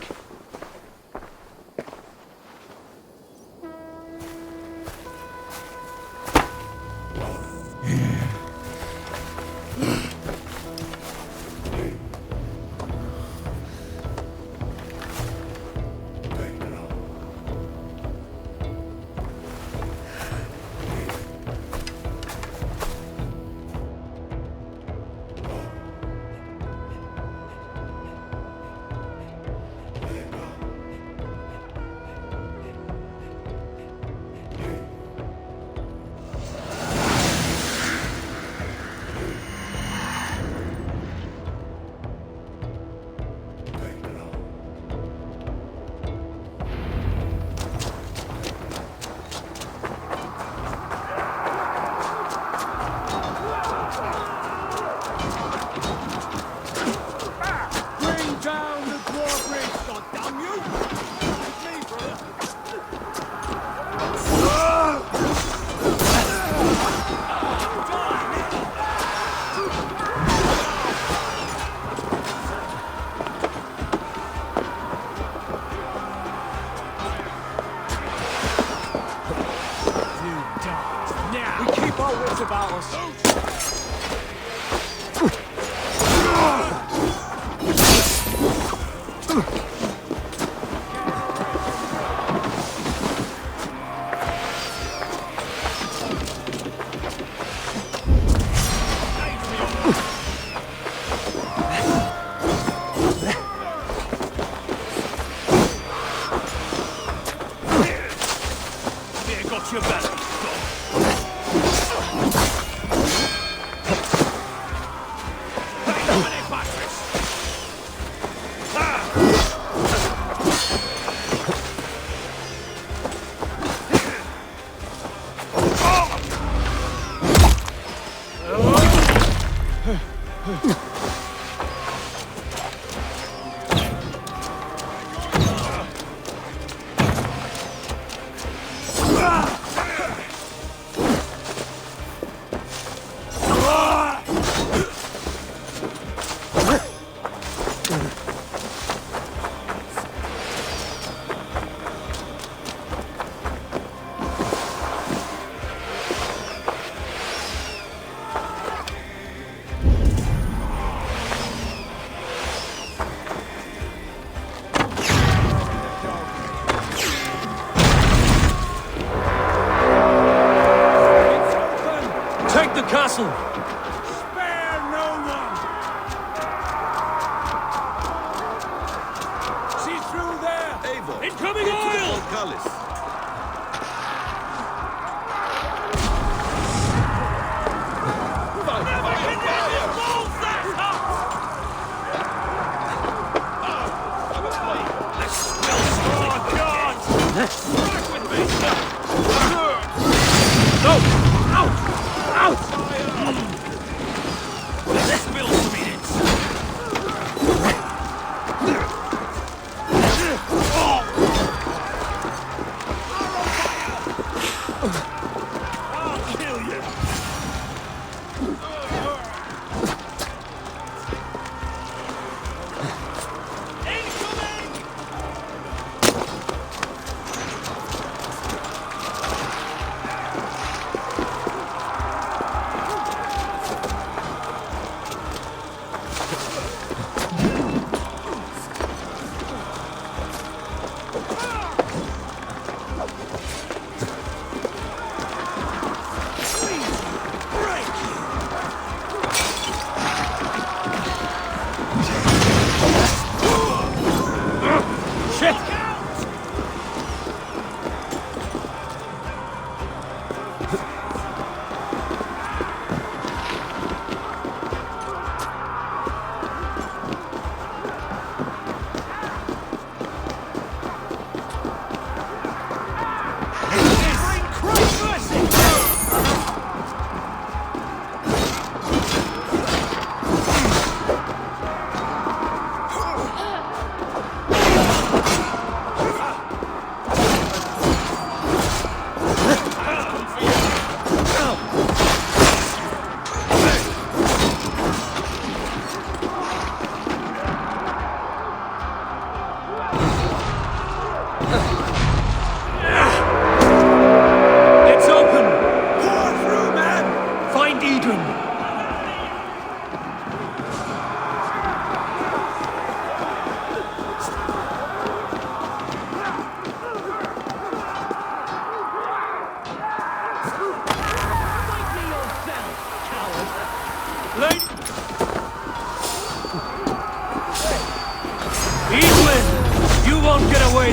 castle! Spare no one! See through there! Eivor! Incoming into the oil! Portcullis.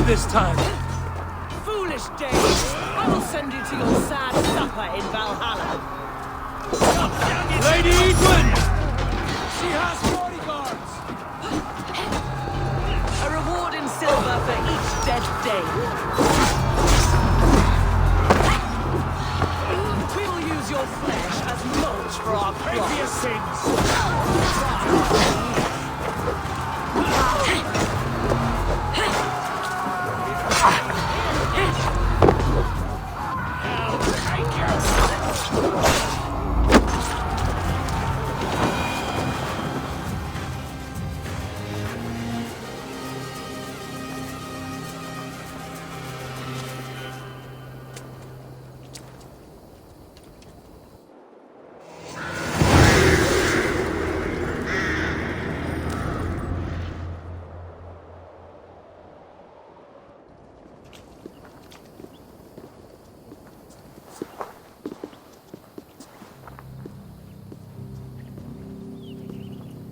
This time. Foolish Dane! I will send you to your sad supper in Valhalla. Lady Ygwin! She has bodyguards! A reward in silver for each dead Dane. We will use your flesh as mulch for our Previous crops. sins!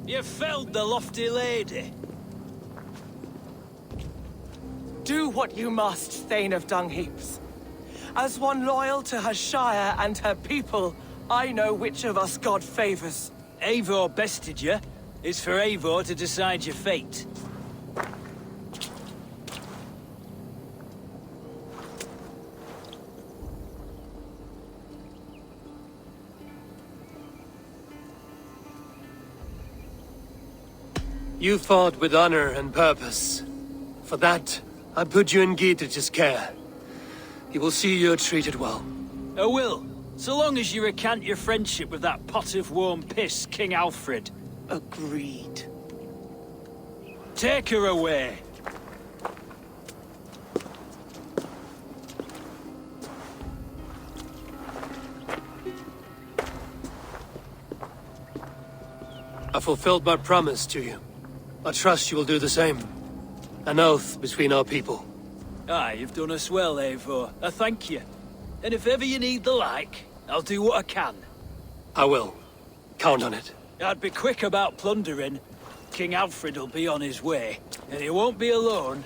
You felled the lofty lady. Do what you must, Thane of Dung Heaps. As one loyal to her shire and her people, I know which of us God favors. Eivor bested you. It's for Eivor to decide your fate. You fought with honor and purpose. For that, I put you in 𝙃𝙀𝘃's care. He will see you're treated well. I will, so long as you recant your friendship with that pot of warm piss, King Alfred. Agreed. Take her away. I fulfilled my promise to you. I trust you will do the same. An oath between our people. Aye, you've done us well, Eivor. I thank you. And if ever you need the like, I'll do what I can. I will. Count on it. I'd be quick about plundering. King Alfred will be on his way, and he won't be alone.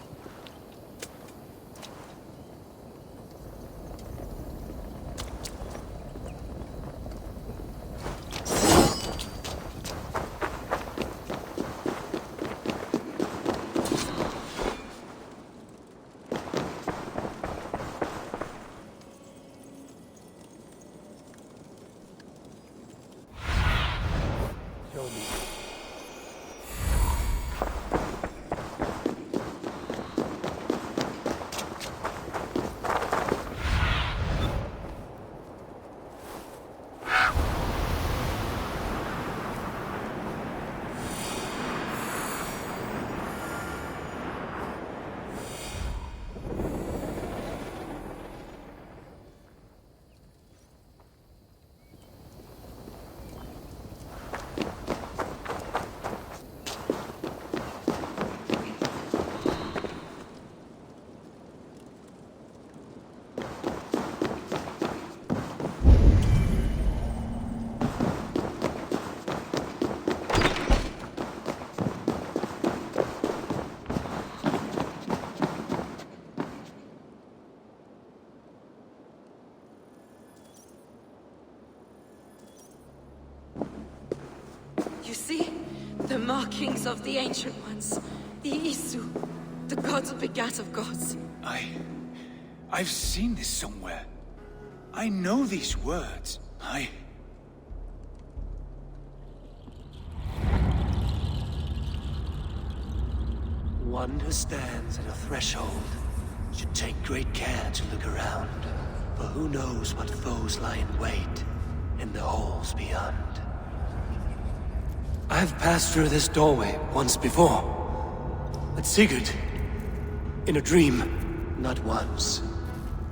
You see? The markings of the Ancient Ones. The Isu. The gods begat of gods. I've seen this somewhere. I know these words. One who stands at a threshold should take great care to look around, for who knows what foes lie in wait in the halls beyond. I have passed through this doorway once before, but Sigurd, in a dream, not once,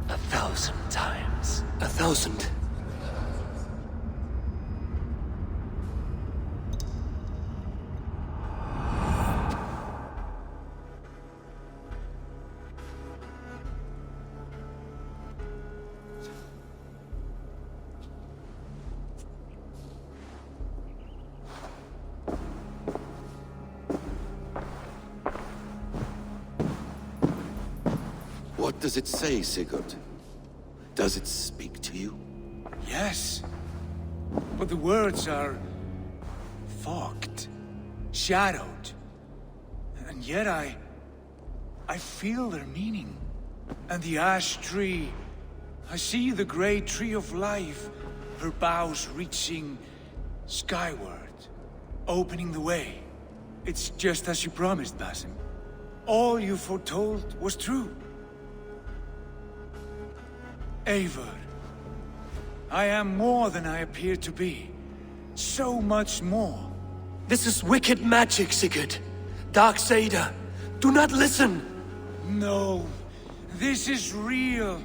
1,000 times. 1,000. What does it say, Sigurd? Does it speak to you? Yes. But the words are fogged, shadowed. And yet I feel their meaning. And the ash tree, I see the great tree of life, her boughs reaching skyward, opening the way. It's just as you promised, Basim. All you foretold was true. Eivor, I am more than I appear to be. So much more. This is wicked magic, Sigurd. 𝙃𝙀𝘼. Do not listen! No. This is real.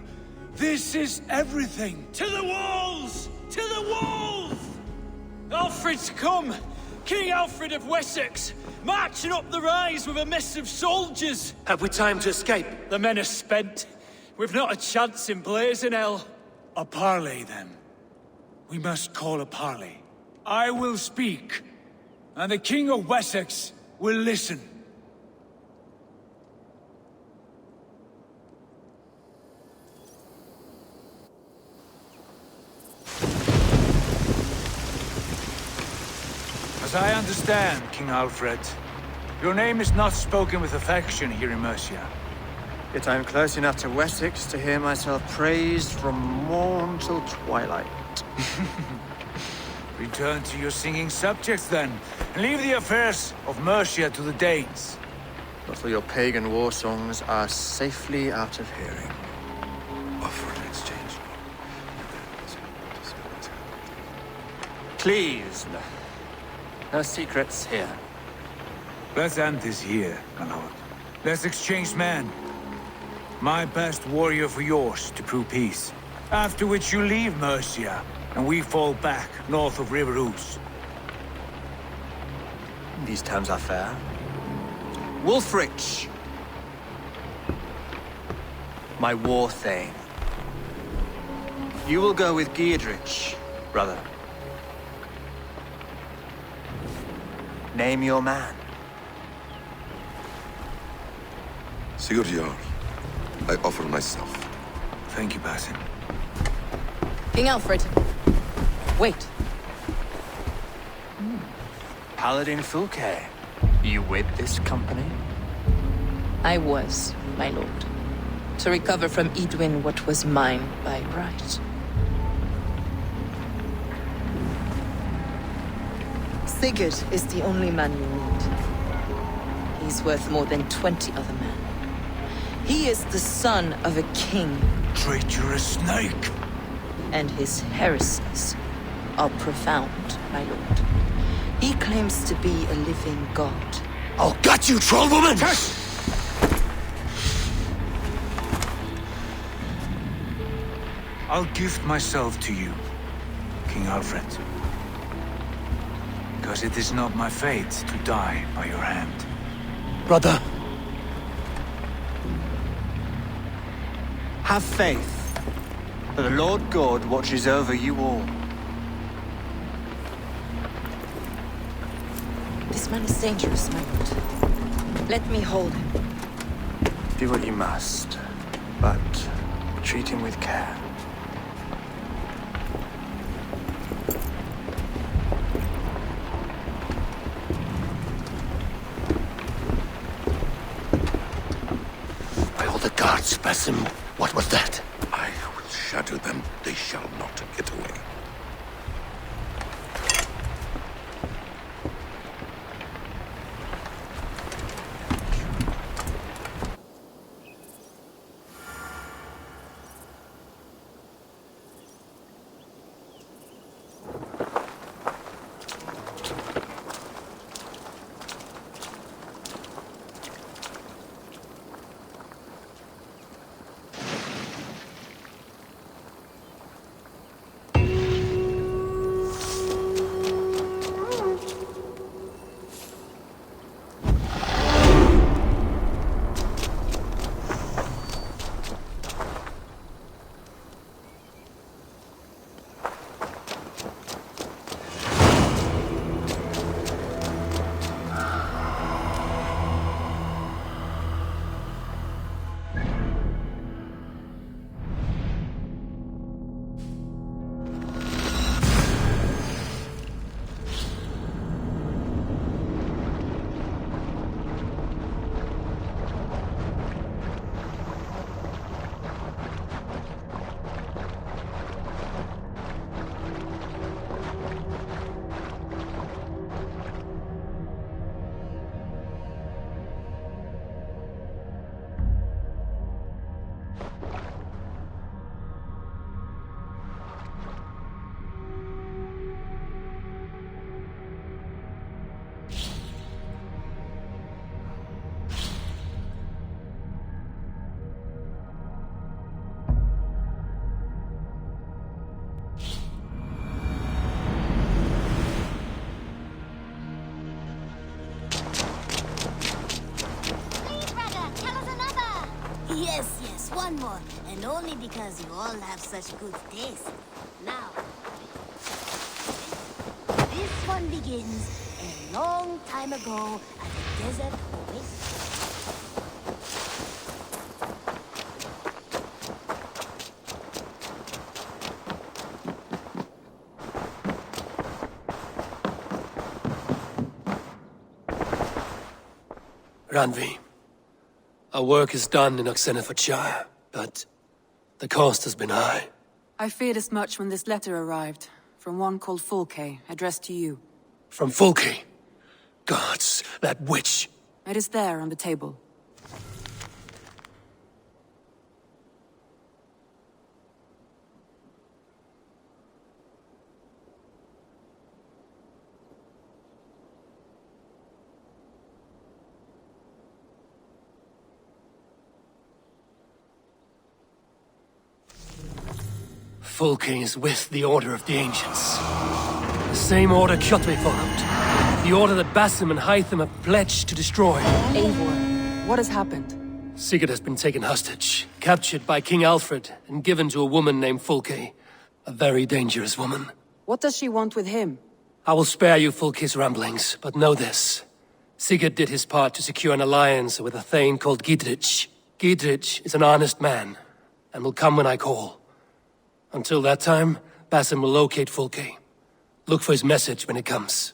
This is everything. To the walls! To the walls! Alfred's come! King Alfred of Wessex! Marching up the rise with a mess of soldiers! Have we time to escape? The men are spent. We've not a chance in blazing hell. A parley, then. We must call a parley. I will speak, and the King of Wessex will listen. As I understand, King Alfred, your name is not spoken with affection here in Mercia. Yet I am close enough to Wessex to hear myself praised from morn till twilight. Return to your singing subjects, then, and leave the affairs of Mercia to the Danes. Not till your pagan war songs are safely out of hearing. Offer an exchange. Please, no secrets here. Let's end this here, my lord. Let's exchange men. My best warrior for yours to prove peace. After which you leave Mercia, and we fall back north of River Ouse. These terms are fair. Wulfrich! My war thane. You will go with 𝙃𝙀𝙃, brother. Name your man. 𝙍𝙀𝘼𝘾𝙃, I offer myself. Thank you, Basim. King Alfred. Wait. Paladin 𝙃𝙀𝘼, you with this company? I was, my lord. To recover from Edwin what was mine by right. Sigurd is the only man you need. He's worth more than 20 other men. He is the son of a king. Traitorous snake! And his heresies are profound, my lord. He claims to be a living god. I'll gut you, troll woman! I'll gift myself to you, King Alfred. Because it is not my fate to die by your hand. Brother. Have faith, for the Lord God watches over you all. This man is dangerous, my lord. Let me hold him. Do what you must, but treat him with care. By all the gods, Basim, what was that? I will shatter them. They shall not get away. Yes, one more. And only because you all have such good taste. Now, this one begins a long time ago at a desert oasis. Randvi, our work is done in Oxenefordscire, but the cost has been high. I feared as much when this letter arrived, from one called 𝙃𝙀𝘼, addressed to you. From 𝙃𝙀𝘼? Gods, that witch! It is there on the table. 𝙃𝙀𝘼 is with the Order of the Ancients. The same order 𝔇𝙀𝘼 followed. The order that Basim and 𝙃𝙀𝘼 have pledged to destroy. Eivor, what has happened? Sigurd has been taken hostage, captured by King Alfred, and given to a woman named 𝙃𝙀𝘼. A very dangerous woman. What does she want with him? I will spare you Fulke's ramblings, but know this. Sigurd did his part to secure an alliance with a thane called 𝙃𝙀𝘼𝘃. 𝙃𝙀𝘼𝘃 is an honest man, and will come when I call. Until that time, Basim will locate Fulke. Look for his message when it comes.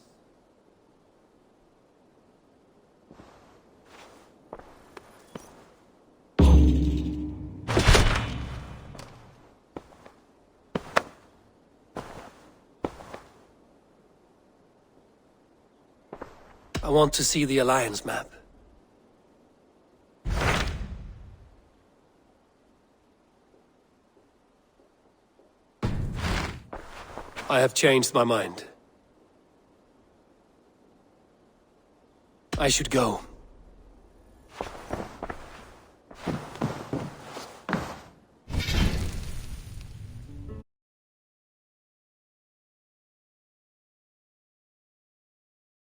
I want to see the Alliance map. I have changed my mind. I should go.